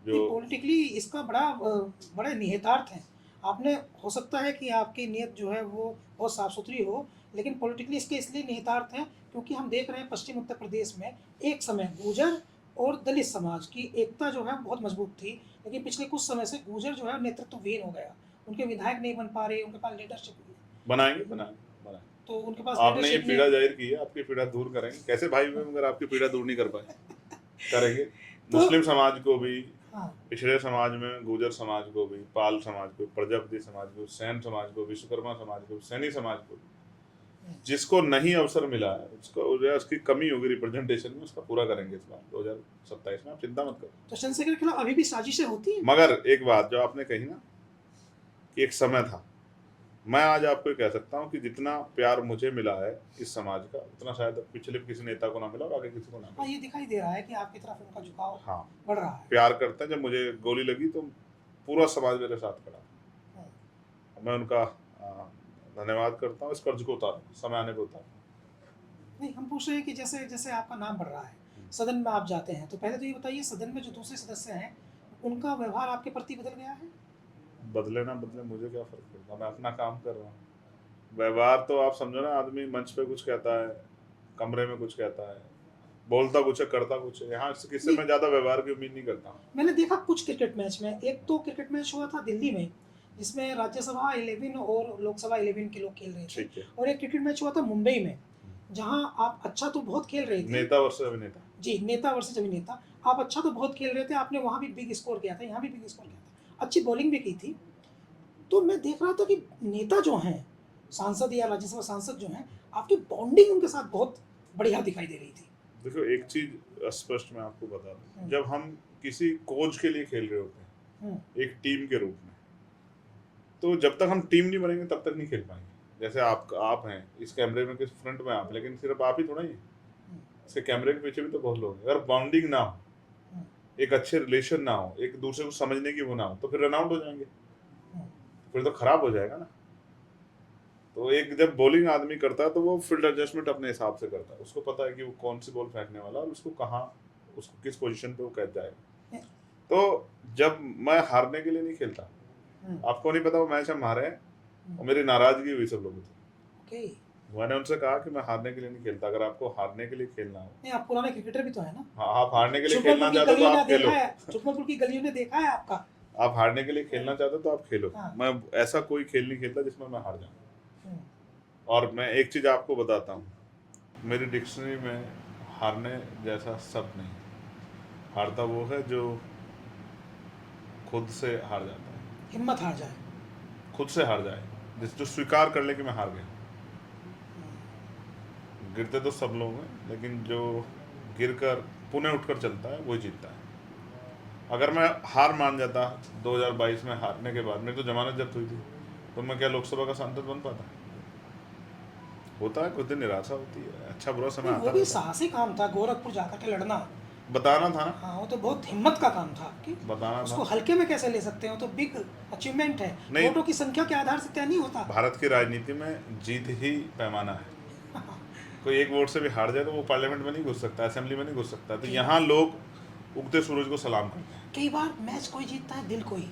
जो पॉलिटिकली इसका बड़े निहितार्थ हैं। आपने हो सकता है कि आपकी नीयत जो है वो बहुत साफ सुथरी हो, लेकिन पॉलिटिकली इसके इसलिए निहितार्थ हैं क्योंकि हम देख रहे हैं पश्चिम उत्तर प्रदेश में एक समय गुर्जर और दलित समाज की एकता जो है बहुत मजबूत थी, लेकिन पिछले कुछ समय से गुर्जर जो है नेतृत्वहीन हो गया। उनके विधायक नहीं बन पा रहे, उनके पास लीडरशिप नहीं है। बनाएंगे बनाएंगे बनाएंगे। तो उनके पास आपने ये लीडरशिप नहीं पीड़ा है। जाहिर की है, आपकी पीड़ा दूर करेंगे। कैसे भाई हुए मगर आपकी पीड़ा दूर नहीं कर पाए? करेंगे। तो मुस्लिम समाज को भी, हाँ, पिछड़े समाज में गुर्जर समाज को भी, पाल समाज को, प्रजापति समाज को, सैन समाज को, विश्वकर्मा समाज को, सैनी समाज को, जिसको नहीं अवसर मिला है उसको, उसकी कमी होगी रिप्रेजेंटेशन में, उसका पूरा करेंगे इस बार 2027 में। आप चिंता मत करो। तो चंद्रशेखर के खिलाफ अभी भी साजिशें होती हैं। मगर एक बात जो आपने कही ना कि एक समय था, मैं आज आपको कह सकता हूँ कि जितना प्यार मुझे मिला है इस समाज का, उतना शायद पिछले किसी नेता को ना मिला और आगे किसी को ना हाँ, मिला। ये दिखाई दे रहा है कि आपकी तरफ उनका झुकाव हाँ, बढ़ रहा है। प्यार करते हैं। जब मुझे गोली लगी तो पूरा समाज मेरे साथ खड़ा। मैं उनका धन्यवाद करता हूँ। इस कर्ज को उतारूँ, समय आने पर उतारूँ। नहीं, हम पूछ रहे हैं कि जैसे जैसे आपका नाम बढ़ रहा है, सदन में आप जाते हैं, तो पहले तो ये बताइए सदन में जो दूसरे सदस्य हैं उनका व्यवहार आपके प्रति बदल गया है? बदले ना बदले मुझे क्या फर्क पड़ता, मैं अपना काम कर रहा हूँ। व्यवहार तो आप समझो ना, आदमी मंच पे कुछ कहता है, कमरे में कुछ कहता है, बोलता कुछ है, करता कुछ है। यहाँ किससे मैं ज्यादा व्यवहार की उम्मीद नहीं करता हूँ। मैंने देखा कुछ क्रिकेट मैच में, एक तो क्रिकेट मैच हुआ था दिल्ली में जिसमें राज्यसभा 11 और लोकसभा 11 के लोग खेल रहे थे, ठीक है। और एक क्रिकेट मैच हुआ था मुंबई में जहां आप अच्छा तो बहुत खेल रहे थे। नेता वर्सेस अभिनेता। जी, नेता वर्सेस अभिनेता। आप अच्छा तो बहुत खेल रहे थे, आपने वहां भी बिग स्कोर किया था, यहाँ भी बिग स्कोर किया था, अच्छी बॉलिंग भी की थी। तो मैं देख रहा था कि नेता जो हैं, सांसद या राज्यसभा सांसद जो हैं, आपकी बॉन्डिंग उनके साथ बहुत बढ़िया दिखाई दे रही थी। देखो एक चीज स्पष्ट मैं आपको बता दूं, जब हम किसी कोच के लिए खेल रहे होते हैं एक टीम के रूप में, तो जब तक हम टीम नहीं बनेंगे तब तक नहीं खेल पाएंगे। जैसे आप हैं इस कैमरे में, किस फ्रंट में आप, लेकिन सिर्फ आप ही थोड़ा ही हैं, इसके कैमरे के पीछे भी तो बहुत लोग हैं। अगर बॉन्डिंग ना हो, एक अच्छे रिलेशन ना हो, एक दूसरे को समझने की वो ना हो, तो फिर रन आउट हो जाएंगे, फिर तो खराब हो जाएगा ना। तो एक जब बॉलिंग आदमी करता है तो वो फील्ड एडजस्टमेंट अपने हिसाब से करता है। उसको पता है कि वो कौन सी बॉल फेंकने वाला है और उसको कहाँ, उसको किस पोजीशन पे वो कैच जाएगा। तो जब मैं हारने के लिए नहीं खेलता, आपको नहीं पता वो मैच हम हारे हैं और मेरी नाराजगी हुई सब लोगों से। मैंने उनसे कहा कि मैं हारने के लिए नहीं खेलता। अगर आपको हारने के लिए खेलना हो, नहीं, आप पुराने क्रिकेटर भी तो है ना। हाँ, आप हारने के लिए खेलना चाहते हो तो आप खेलो। सुपरपुर की गलियों ने देखा है आपका। आप हारने के लिए खेलना चाहते हो तो आप खेलो। हाँ। मैं ऐसा कोई खेल नहीं खेलता जिसमें मैं हार जाऊं। और मैं एक चीज आपको बताता हूँ, मेरी डिक्शनरी में हारने जैसा शब्द नहीं। हारता वो है जो खुद से हार जाता है, हिम्मत हार जाए, खुद से हार जाए, जो स्वीकार कर ले कि मैं हार गया। गिरते तो सब लोग हैं, लेकिन जो गिरकर पुनः उठकर चलता है वही जीतता है। अगर मैं हार मान जाता 2022 में, हारने के बाद मेरी तो जमानत जब्त हुई थी, तो मैं क्या लोकसभा का सांसद बन पाता? होता है कुछ दिन निराशा होती है, अच्छा बुरा समय आता है। वो भी साहसी काम था, गोरखपुर जाकर के लड़ना, बताना था ना। हाँ, वो तो बहुत हिम्मत का काम था आपकी। बताना उसको था। हल्के में कैसे ले सकते हो, तो बिग अचीवमेंट है। वोटों की संख्या के आधार से तय नहीं होता। भारत की राजनीति में जीत ही पैमाना है। कोई एक वोट से भी हार जाए तो वो पार्लियामेंट में नहीं घुस सकता, असेंबली में नहीं घुस सकता। तो यहाँ लोग उगते सूरज को सलाम करते हैं। कई बार मैच कोई जीतता है, दिल कोई।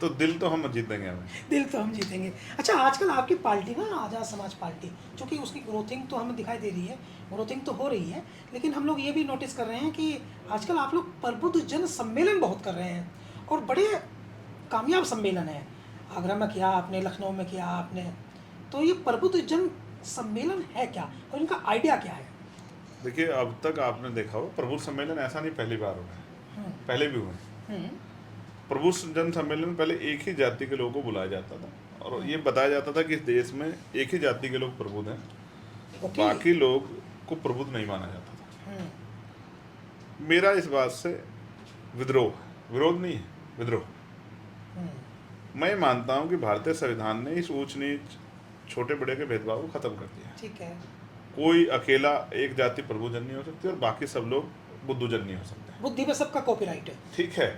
तो दिल तो हम जीतेंगे, हमें दिल तो हम जीतेंगे। अच्छा, आजकल आपकी पार्टी ना, आज़ाद समाज पार्टी, चूँकि उसकी ग्रोथिंग तो हमें दिखाई दे रही है, ग्रोथिंग तो हो रही है, लेकिन हम लोग ये भी नोटिस कर रहे हैं कि आजकल आप लोग प्रबुद्ध जन सम्मेलन बहुत कर रहे हैं, और बड़े कामयाब सम्मेलन हैं। आगरा में किया आपने, लखनऊ में किया आपने, तो ये प्रबुद्ध जन सम्मेलन है क्या और इनका आइडिया क्या है? देखिए, अब तक आपने देखा हो प्रबुद्ध सम्मेलन ऐसा नहीं पहली बार हुआ है, पहले भी हुए। प्रबुद्ध जन सम्मेलन पहले एक ही जाति के लोगों को बुलाया जाता था और ये बताया जाता था कि इस देश में एक ही जाति के लोग प्रबुद्ध हैं, बाकी लोग को प्रबुद्ध नहीं माना जाता था। मेरा इस बात से विद्रोह, विरोध नहीं है, विद्रोह। मैं मानता हूं कि भारतीय संविधान ने इस ऊंच नीच, छोटे बड़े के भेदभाव को खत्म कर दिया। ठीक है। कोई अकेला एक जाति प्रभुजन नहीं हो सकती और बाकी सब लोग बुद्धजन नहीं हो सकते। बुद्धि में सबका कॉपीराइट है। ठीक है।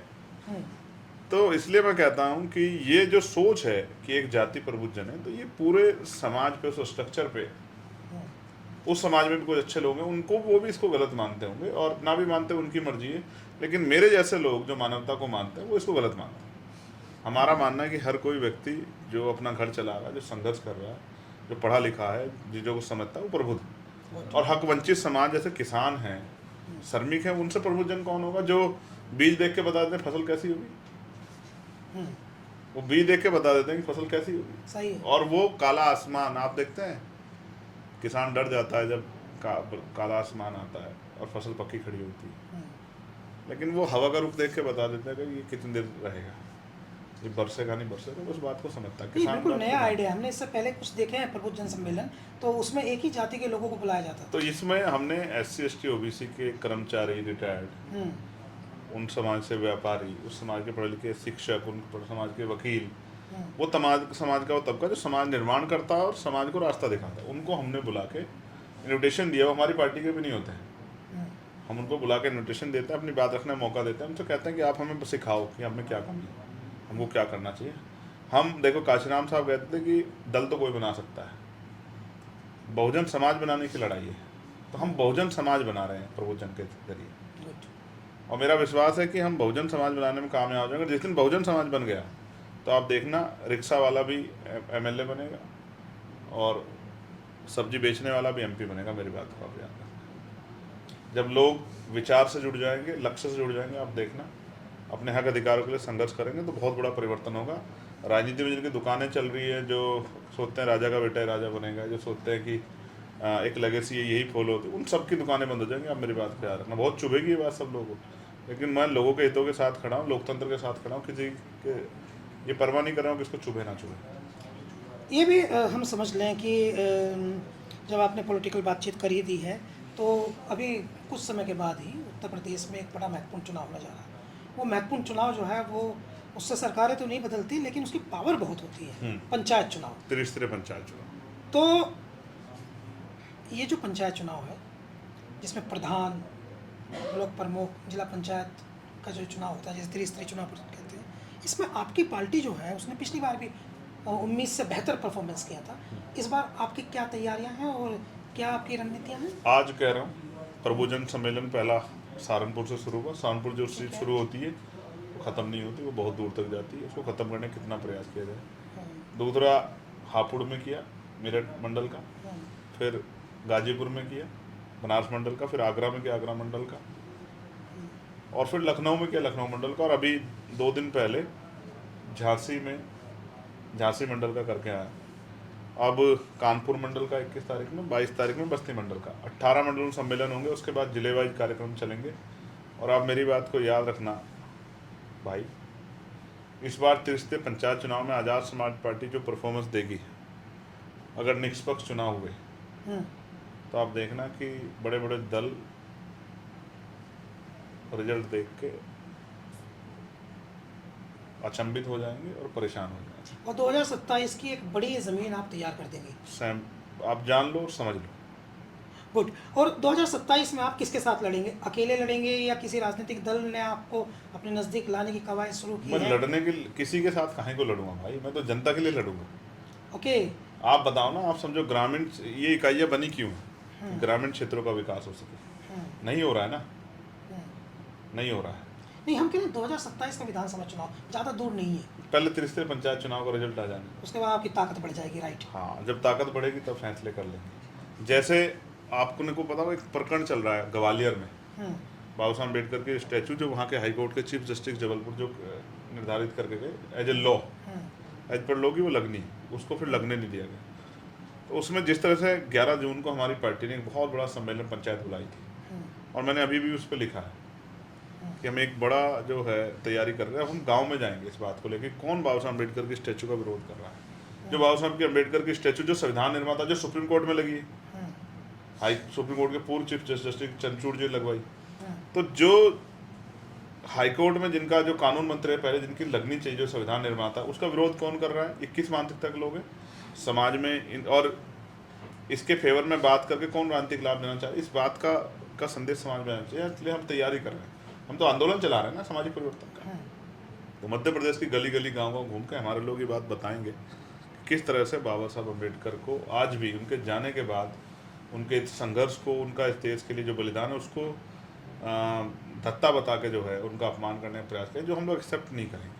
तो इसलिए मैं कहता हूं कि ये जो सोच है कि एक जाति प्रभुजन है, तो ये पूरे समाज पे, उस स्ट्रक्चर पे, उस समाज में भी कुछ अच्छे लोग हैं, उनको वो भी इसको गलत मानते होंगे, और ना भी मानते उनकी मर्जी है, लेकिन मेरे जैसे लोग जो मानवता को मानते हैं वो इसको गलत मानते हैं। हमारा मानना है कि हर कोई व्यक्ति जो अपना घर चला रहा है, जो संघर्ष कर रहा है, जो पढ़ा लिखा है, चीज़ों को समझता है, वो प्रबुद्ध है। और हक वंचित समाज जैसे किसान हैं, श्रमिक हैं, उनसे प्रबुद्ध जन कौन होगा? जो बीज देख के बता देते हैं फसल कैसी होगी। हम्म, वो बीज देख के बता देते हैं कि फसल कैसी होगी। सही है। और वो काला आसमान आप देखते हैं, किसान डर जाता है जब काला आसमान आता है और फसल पक्की खड़ी होती है, हम्म, लेकिन वो हवा का रुख देख के बता देते हैं कि ये कितनी देर रहेगा, ये बरसेगा नहीं बरसेगा, उस बात को समझता है नहीं, किसान। बिल्कुल बात नया को आइडिया। हमने इससे पहले कुछ देखे हैं प्रबुद्ध जन सम्मेलन, तो उसमें एक ही जाति के लोगों को बुलाया जाता तो था। इसमें हमने SC ST OBC के कर्मचारी, रिटायर्ड, हम्म, उन समाज से व्यापारी, उस समाज के पढ़े लिखे शिक्षक, उन समाज के वकील, हम्म, वो समाज का वो तबका जो समाज निर्माण करता है और समाज को रास्ता दिखाता है, उनको हमने बुला के इन्विटेशन दिया। वो हमारी पार्टी के भी नहीं होते हैं, हम्म, हम उनको बुला के इन्विटेशन देते हैं, अपनी बात रखने का मौका देते हैं, उनसे कहते हैं कि आप हमें सिखाओ कि हमें क्या कमी है, हमको क्या करना चाहिए। हम देखो, काशीराम साहब कहते थे कि दल तो कोई बना सकता है, बहुजन समाज बनाने की लड़ाई है, तो हम बहुजन समाज बना रहे हैं प्रबोधन के जरिए। गुड। और मेरा विश्वास है कि हम बहुजन समाज बनाने में कामयाब हो जाएंगे। जिस दिन बहुजन समाज बन गया तो आप देखना, रिक्शा वाला भी MLA बनेगा और सब्जी बेचने वाला भी MP बनेगा। मेरी बात को आप याद रखना। जब लोग विचार से जुड़ जाएंगे, लक्ष्य से जुड़ जाएंगे, आप देखना, अपने हक अधिकारों के लिए संघर्ष करेंगे तो बहुत बड़ा परिवर्तन होगा। राजनीति में जिनकी दुकानें चल रही है, जो सोचते हैं राजा का बेटा ही राजा बनेगा, जो सोचते हैं कि एक लेगेसी है यही फॉलो होती है, उन सब की दुकानें बंद हो जाएंगी। आप मेरी बात को याद रखना। बहुत चुभेगी ये बात सब लोगों को, लेकिन मैं लोगों के हितों के साथ खड़ा हूँ, लोकतंत्र के साथ खड़ा हूँ, किसी के ये परवाह नहीं कर रहा हूँ कि इसको चुभे ना चुभे। ये भी हम समझ लें कि जब आपने पॉलिटिकल बातचीत कर ही दी है, तो अभी कुछ समय के बाद ही उत्तर प्रदेश में एक बड़ा महत्वपूर्ण चुनाव होने जा रहा है। वो महत्वपूर्ण चुनाव जो है, वो उससे सरकारें तो नहीं बदलती, लेकिन उसकी पावर बहुत होती है। पंचायत चुनाव, त्रिस्तरीय पंचायत चुनाव। तो ये जो पंचायत चुनाव है, जिसमें प्रधान, ब्लॉक प्रमुख, जिला पंचायत का जो चुनाव होता है, जैसे त्रिस्तरीय चुनाव कहते हैं, इसमें आपकी पार्टी जो है उसने पिछली बार भी 19 से बेहतर परफॉर्मेंस किया था। इस बार आपकी क्या तैयारियां हैं और क्या आपकी रणनीतियां हैं? आज कह रहा हूँ, प्रबोधन सम्मेलन पहला सहारनपुर से शुरू हुआ। सहारनपुर जो सीट शुरू होती है वो ख़त्म नहीं होती, वो बहुत दूर तक जाती है, उसको ख़त्म करने का कितना प्रयास किया जाए। दूसरा हापुड़ में किया, मेरठ मंडल का, फिर गाजीपुर में किया, बनारस मंडल का, फिर आगरा में किया, आगरा मंडल का, और फिर लखनऊ में किया, लखनऊ मंडल का, और अभी 2 दिन पहले झांसी में, झांसी मंडल का करके आया। अब कानपुर मंडल का 21 तारीख में, 22 तारीख में बस्ती मंडल का, 18 मंडल सम्मेलन होंगे। उसके बाद जिले वाइज कार्यक्रम चलेंगे। और आप मेरी बात को याद रखना भाई, इस बार त्रिस्तरीय पंचायत चुनाव में आज़ाद समाज पार्टी जो परफॉर्मेंस देगी, अगर निष्पक्ष चुनाव हुए तो आप देखना कि बड़े बड़े दल रिजल्ट देख के अचंभित हो जाएंगे और परेशान हो जाएंगे। और 2027 की एक बड़ी ज़मीन आप तैयार कर देंगे। सैम, आप जान लो और समझ लो। गुड। और 2027 में आप किसके साथ लड़ेंगे? अकेले लड़ेंगे या किसी राजनीतिक दल ने आपको अपने नज़दीक लाने की कवायद शुरू की मैं है? लड़ने के किसी के साथ काहे को लड़ूंगा भाई, मैं तो जनता के लिए लड़ूंगा। ओके। आप बताओ ना, आप समझो ग्रामीण ये इकाइयाँ बनी क्यों, ग्रामीण क्षेत्रों का विकास हो सके। नहीं हो रहा है ना, नहीं हो रहा है। नहीं, हम कह रहे हैं 2027 का विधानसभा चुनाव ज़्यादा दूर नहीं है, पहले त्रिस्तरीय पंचायत चुनाव का रिजल्ट आ जाने, उसके बाद आपकी ताकत बढ़ जाएगी। राइट। हाँ, जब ताकत बढ़ेगी तब फैसले कर लेंगे। जैसे आपको को पता हो, एक प्रकरण चल रहा है ग्वालियर में, बाबा साहब अम्बेडकर के स्टैचू जो वहाँ के हाई कोर्ट के चीफ जस्टिस जबलपुर जो निर्धारित करके गए as a law, as per law की वो लगनी, उसको फिर लगने नहीं दिया गया। तो उसमें जिस तरह से 11 जून को हमारी पार्टी ने एक बहुत बड़ा सम्मेलन पंचायत बुलाई थी, और मैंने अभी भी उस पर लिखा है कि हम एक बड़ा जो है तैयारी कर रहे हैं। हम गांव में जाएंगे इस बात को लेकर, कौन बाबा साहब अम्बेडकर की स्टैचू का विरोध कर रहा है। जो बाबा साहब की अम्बेडकर की स्टैचू जो संविधान निर्माता, जो सुप्रीम कोर्ट में लगी है, सुप्रीम कोर्ट के पूर्व चीफ जस्टिस चंद्रचूड़ जी लगवाई, तो जो हाई कोर्ट में जिनका जो कानून मंत्री है पहले, जिनकी लगनी चाहिए, जो संविधान निर्माता, उसका विरोध कौन कर रहा है? 21 मानसिकता के लोग हैं समाज में। और इसके फेवर में बात करके कौन राजनीतिक लाभ देना चाहे, इस बात का संदेश समाज में आना चाहिए। इसलिए हम तैयारी कर रहे हैं, हम तो आंदोलन चला रहे हैं ना सामाजिक परिवर्तन का। तो मध्य प्रदेश की गली गली गाँव गाँव घूम के हमारे लोग ये बात बताएंगे किस तरह से बाबा साहब अम्बेडकर को आज भी उनके जाने के बाद, उनके संघर्ष को, उनका इस देश के लिए जो बलिदान है उसको धत्ता बता के जो है उनका अपमान करने का प्रयास करें, जो हम लोग एक्सेप्ट नहीं करेंगे।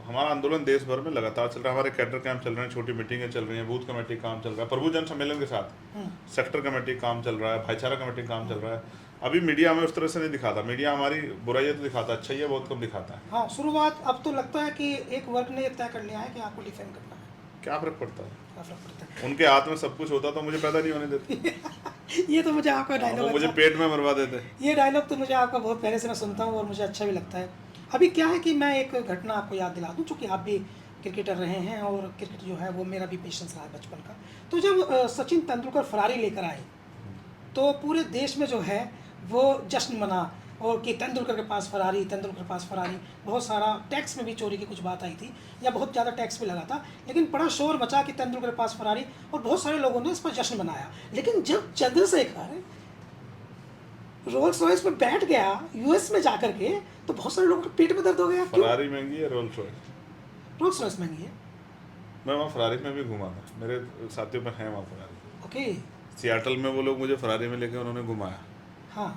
हमारा आंदोलन देश भर में लगातार चल रहा है। हमारे कैडर कैंप चल रहे हैं, छोटी मीटिंगें चल रही हैं, बूथ कमेटी काम चल रहा है, प्रभु जन सम्मेलन के साथ हम्म, सेक्टर कमेटी काम चल रहा है, भाईचारा कमेटी काम चल रहा है। अभी मीडिया हमें उस तरह से नहीं दिखाता, मीडिया हमारी बुराइयाँ तो दिखाता, अच्छा ही है, बहुत कम दिखाता है। हाँ शुरुआत अब तो लगता है कि एक वर्ग ने तय कर लिया है कि आपको डिफेंड करना है। क्या फर्क पड़ता है, क्या फर्क पड़ता उनके हाथ में सब कुछ होता तो मुझे पैदा नहीं होने देते, है ये तो मुझे आपका वो डायलॉग मुझे पेट में मरवा देते। ये डायलॉग तो मुझे आपका बहुत पहले से मैं सुनता हूँ और मुझे अच्छा भी लगता है। अभी क्या है कि मैं एक घटना आपको याद दिला दूँ, चूँकि आप भी क्रिकेटर रहे हैं और क्रिकेट जो है वो मेरा भी पेशेंस रहा है बचपन का। तो जब सचिन तेंदुलकर फरारी लेकर आए तो पूरे देश में जो है वो जश्न मना, और कि तेंदुलकर के पास फरारी, तेंदुलकर के पास फरारी। बहुत सारा टैक्स में भी चोरी की कुछ बात आई थी, या बहुत ज़्यादा टैक्स भी लगा था, लेकिन बड़ा शोर मचा कि तेंदुलकर के पास फरारी, और बहुत सारे लोगों ने इस पर जश्न मनाया। लेकिन जब चंद्रशेखर रोल्स रॉयस में बैठ गया यूएस में जाकर के, तो बहुत सारे लोगों के पेट में दर्द हो गया। क्यों? फरारी महंगी है, रोल्स रॉयस? रोल्स रॉयस महंगी है। मैं वहाँ फरारी में भी घुमा था, मेरे साथियों में है वहाँ फरारी। ओके। सियाटल में वो लोग मुझे फरारी में लेके उन्होंने घुमाया, हाँ।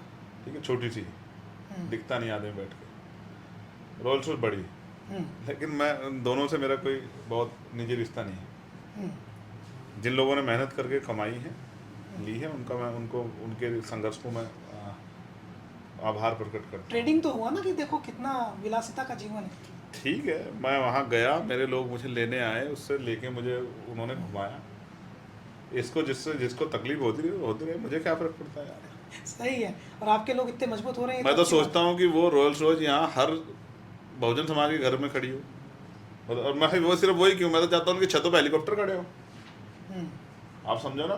ठीक है, छोटी सी, दिखता नहीं आदमी बैठ के। रोल्स रॉयस बड़ी, लेकिन मैं दोनों से मेरा कोई बहुत निजी रिश्ता नहीं है। जिन लोगों ने मेहनत करके कमाई है, ली है, उनका मैं उनको उनके संघर्ष को मैं आभार प्रकट करता हूँ। ट्रेडिंग तो हुआ ना कि देखो कितना विलासिता का जीवन है। ठीक है, मैं वहाँ गया, मेरे लोग मुझे लेने आए, उससे लेके मुझे उन्होंने घुमाया। इसको जिसको तकलीफ होती रही, मुझे क्या फर्क पड़ता है यार। सही है, और आपके लोग इतने मजबूत हो रहे हैं। मैं तो सोचता हूँ कि वो रोल्स रॉयस यहाँ हर बहुजन समाज के घर में खड़ी हो, और मैं वो सिर्फ वही क्यों, मैं तो चाहता हूँ उनकी छतों पर हेलीकॉप्टर खड़े हो। आप समझो ना,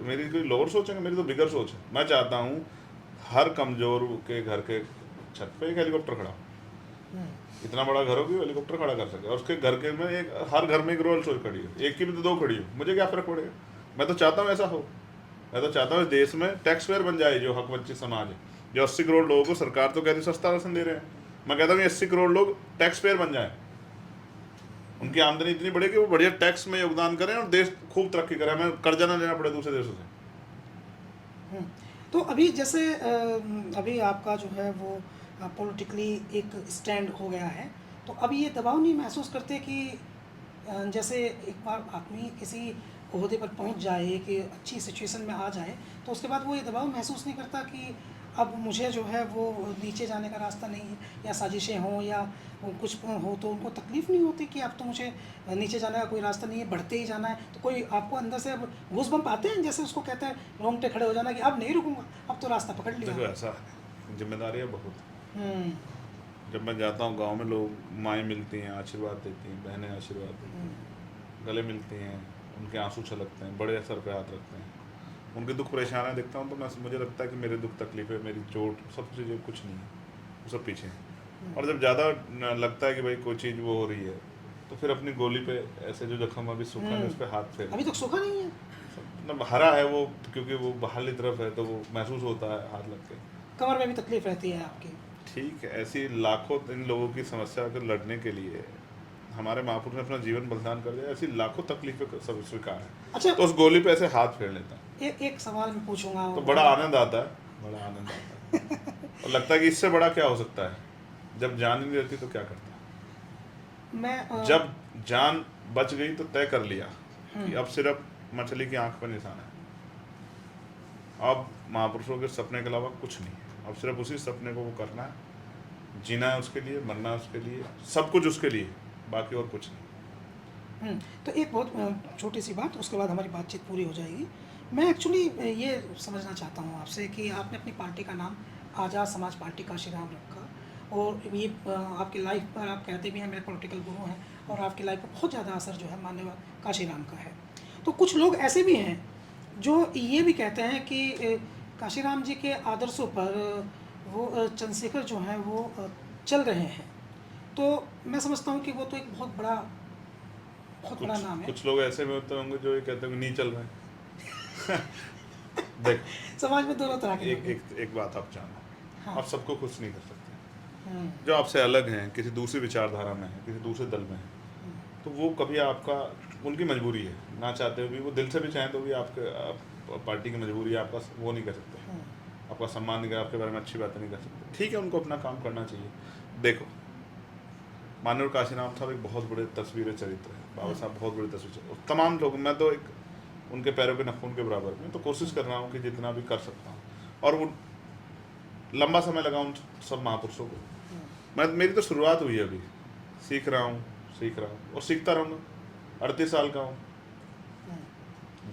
मेरी कोई लोअर सोच है, मेरी तो बिगर सोच है। मैं चाहता हूँ हर कमजोर के घर के छत पे एक हेलीकॉप्टर खड़ा हो, इतना बड़ा घर हो कि हेलीकॉप्टर खड़ा कर सके, और उसके घर के में हर घर में एक रोल्स रॉयस खड़ी हो, एक की भी तो दो खड़ी हो, मुझे क्या फर्क पड़ेगा। मैं तो चाहता हूँ ऐसा हो। मैं तो चाहता हूँ इस देश में टैक्स पेयर बन जाए जो हक वंचित समाज है, जो 80 करोड़ लोगों को सरकार तो कहती सस्ता राशन दे रहे हैं, मैं कहता हूँ 80 करोड़ लोग टैक्स पेयर बन जाए, उनकी आमदनी इतनी बढ़े कि वो बढ़िया टैक्स में योगदान करें और देश खूब तरक्की करे, हमें कर्जा ना लेना पड़े दूसरे देशों से। तो अभी जैसे अभी आपका जो है वो पॉलिटिकली एक स्टैंड हो गया है, तो अभी ये दबाव नहीं महसूस करते कि जैसे एक बार आदमी किसी ओहदे पर पहुंच जाए, कि अच्छी सिचुएशन में आ जाए, तो उसके बाद वो ये दबाव महसूस नहीं करता कि अब मुझे जो है वो नीचे जाने का रास्ता नहीं है, या साजिशें हों या कुछ हो, तो उनको तकलीफ़ नहीं होती कि अब तो मुझे नीचे जाने का कोई रास्ता नहीं है, बढ़ते ही जाना है। तो कोई आपको अंदर से अब गूज़बम्प आते हैं, जैसे उसको कहते हैं रोंगटे खड़े हो जाना, कि अब नहीं रुकूंगा, अब तो रास्ता पकड़ लिया। देखो ऐसा है, जिम्मेदारियाँ बहुत। जब मैं जाता हूँ गांव में, लोग माएँ मिलती हैं, आशीर्वाद देती हैं, बहनें आशीर्वाद देती हैं, गले मिलती हैं, उनके आंसू छलकते हैं, बड़े सर पे हाथ रखते हैं, उनके दुख परेशानियाँ देखता हूँ तो मुझे लगता है कि मेरे दुख तकलीफ़ें, मेरी चोट, सब चीज़ें कुछ नहीं है, वो सब पीछे हैं। और जब ज़्यादा लगता है कि भाई कोई चीज़ वो हो रही है, तो फिर अपनी गोली पे ऐसे जो जख्म अभी सूखा है उस पर हाथ फेर। अभी तक सूखा नहीं है, मतलब हरा है वो, क्योंकि वो बाहरली तरफ है तो वो महसूस होता है हाथ लग के। कमर में भी तकलीफ रहती है आपकी। ठीक है, ऐसी लाखों इन लोगों की समस्या को लड़ने के लिए हमारे महापुरुष ने अपना जीवन बलिदान कर दिया, ऐसी लाखों तकलीफें सब स्वीकार है। अच्छा, तो उस गोली पे ऐसे हाथ फेर लेता है, एक सवाल मैं पूछूंगा तो बड़ा आनंद आता है, बड़ा आनंद आता है। और लगता है कि इससे बड़ा क्या हो सकता है। जब जान नहीं रहती तो क्या करता है। मैं जब जान बच गई तो तय कर लिया कि अब सिर्फ मछली की आंख पर निशाना है, अब महापुरुषों के सपने के अलावा कुछ नहीं है, अब सिर्फ उसी सपने को वो करना है, जीना है उसके लिए, मरना है उसके लिए, सब कुछ उसके लिए, बाकी और कुछ नहीं। तो एक बहुत छोटी सी बात, उसके बाद हमारी बातचीत पूरी हो जाएगी। मैं एक्चुअली ये समझना चाहता हूँ आपसे कि आपने अपनी पार्टी का नाम आज़ाद समाज पार्टी काशीराम रखा, और ये आपकी लाइफ पर आप कहते भी हैं मेरे पॉलिटिकल गुरु हैं, और आपकी लाइफ पर बहुत ज़्यादा असर जो है माननीय काशीराम का है। तो कुछ लोग ऐसे भी हैं जो ये भी कहते हैं कि काशीराम जी के आदर्शों पर वो चंद्रशेखर जो हैं वो चल रहे हैं। तो मैं समझता हूँ कि वो तो एक बहुत बड़ा नाम है। कुछ लोग ऐसे भी होते होंगे जो ये कहते हैं नहीं चल रहे हैं। देख, समाज में दोनों तरह के एक बात आप जानो, हाँ। आप सबको खुश नहीं कर सकते। जो आपसे अलग हैं, किसी दूसरी विचारधारा में है, किसी दूसरे दल में है, तो वो कभी आपका, उनकी मजबूरी है, ना चाहते हुए भी, वो दिल से भी चाहें तो भी आपके पार्टी की मजबूरी है, आपका वो नहीं कर सकते, आपका सम्मान नहीं कर, आपके बारे में अच्छी बातें नहीं कर सकते। ठीक है, उनको अपना काम करना चाहिए। देखो, माननीय काशीराम साहब एक बहुत बड़े तस्वीर चरित्र है, बाबा साहब बहुत बड़ी तस्वीर और तमाम लोग, मैं तो एक उनके पैरों के नखून के बराबर में, तो कोशिश कर रहा हूँ कि जितना भी कर सकता हूँ। और वो लंबा समय लगा उन सब महापुरुषों को। मेरी तो शुरुआत हुई है अभी, सीख रहा हूँ और सीखता रहूँगा। 38 साल का हूँ,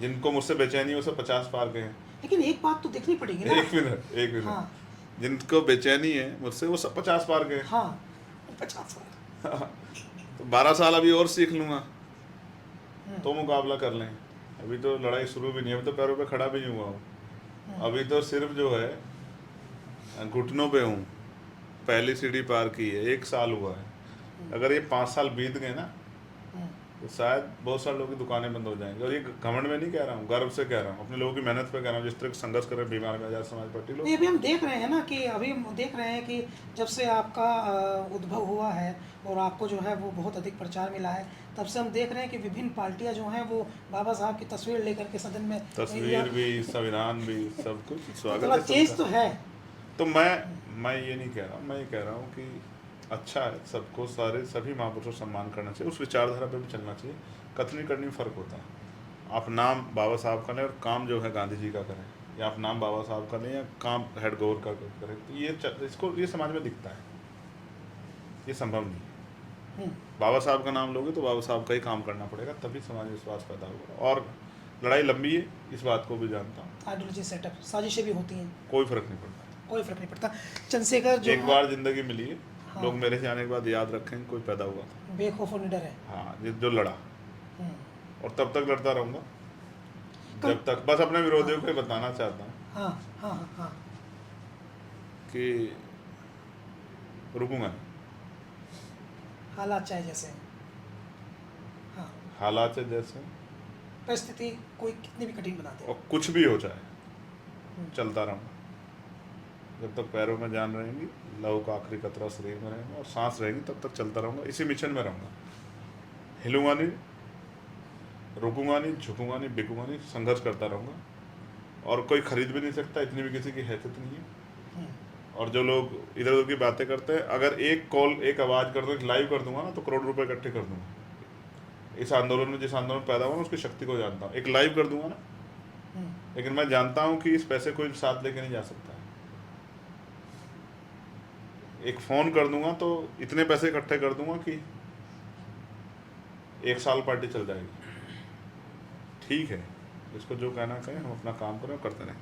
जिनको मुझसे बेचैनी है वो सब 50 पार के हैं। लेकिन एक बात तो देखनी पड़ेगी ना। एक मिनट हाँ जिनको बेचैनी है मुझसे वो सब 50 पार के हैं। हाँ 50 साल। तो 12 साल अभी और सीख लूँगा तो मुकाबला कर लें। अभी तो लड़ाई शुरू भी नहीं है, अभी तो पैरों पे खड़ा भी नहीं हुआ हूँ। अभी तो सिर्फ जो है घुटनों पे हूँ, पहली सीढ़ी पार की है, 1 साल हुआ है। अगर ये 5 साल बीत गए ना तो शायद बहुत सारे लोगों की दुकानें बंद हो जाएंगी। और ये घमंड में नहीं कह रहा हूँ, गर्व से कह रहा हूँ, अपने लोगों की मेहनत पे कह रहा हूँ, जिस तरह के संघर्ष कर रहे हैं बीमार में आजाद समाज पार्टी लोग। नहीं, अभी हम देख रहे हैं ना कि अभी हम देख रहे हैं कि जब से आपका उद्भव हुआ है और आपको जो है वो बहुत अधिक प्रचार मिला है, तब से हम देख रहे हैं कि विभिन्न पार्टियां जो हैं वो बाबा साहब की तस्वीर लेकर के सदन में तस्वीर भी, संविधान भी, सब कुछ स्वागत थोड़ा है चेंज सबका। तो है। तो मैं ये नहीं कह रहा हूँ, मैं ये कह रहा हूँ कि अच्छा है, सबको सभी महापुरुषों को सम्मान करना चाहिए, उस विचारधारा पे भी चलना चाहिए। कथनी करनी में फ़र्क होता है। आप नाम बाबा साहब का लें और काम जो है गांधी जी का करें, या आप नाम बाबा साहब का लें या काम हेड गौर का करें, तो ये समाज में दिखता है, ये संभव नहीं है। बाबा साहब का नाम लोगे तो बाबा साहब का ही काम करना पड़ेगा, तभी समाज में विश्वास पैदा होगा। और लड़ाई लंबी है, इस बात को भी जानता हूँ। आइडियोलॉजी सेटअप, साजिशें भी होती हैं, कोई फ़र्क नहीं पड़ता, कोई फर्क नहीं पड़ता। चंद्रशेखर जो एक बार जिंदगी मिली है। हाँ। लोग मेरे से आने के बाद याद रखेंगे कोई पैदा हुआ था, बेखौफ और निडर है। हाँ, जो लड़ा, और तब तक लड़ता रहूँगा जब तक, बस अपने विरोधियों को बताना चाहता हूँ हाँ हाँ हाँ हाँ कि रुकूंगा नहीं। हालात चाहे जैसे हैं। हाँ, हालात से जैसे परिस्थिति कोई कितनी भी कठिन बना दे। और कुछ भी हो जाए चलता रहूँगा जब तक पैरों में जान रहेंगी, लहू का आखिरी कतरा शरीर में रहेगा और सांस रहेंगी, तब तक चलता रहूँगा, इसी मिशन में रहूँगा। हिलूंगा नहीं, रुकूंगा नहीं, झुकूंगा नहीं, बिकूंगा नहीं, संघर्ष करता रहूँगा। और कोई खरीद भी नहीं सकता, इतनी भी किसी की हैसियत नहीं है। और जो लोग इधर उधर की बातें करते हैं, अगर एक कॉल, एक आवाज़ कर दूँ, लाइव कर दूंगा ना, तो करोड़ रुपए इकट्ठे कर दूंगा। इस आंदोलन में, जिस आंदोलन पैदा हुआ, उसकी शक्ति को जानता हूँ। एक लाइव कर दूंगा ना, लेकिन मैं जानता हूँ कि इस पैसे कोई साथ लेके नहीं जा सकता। एक फ़ोन कर दूंगा तो इतने पैसे इकट्ठे कर दूंगा कि 1 साल पार्टी चल जाएगी। ठीक है, इसको जो कहना कहें, हम अपना काम करें और करते रहें।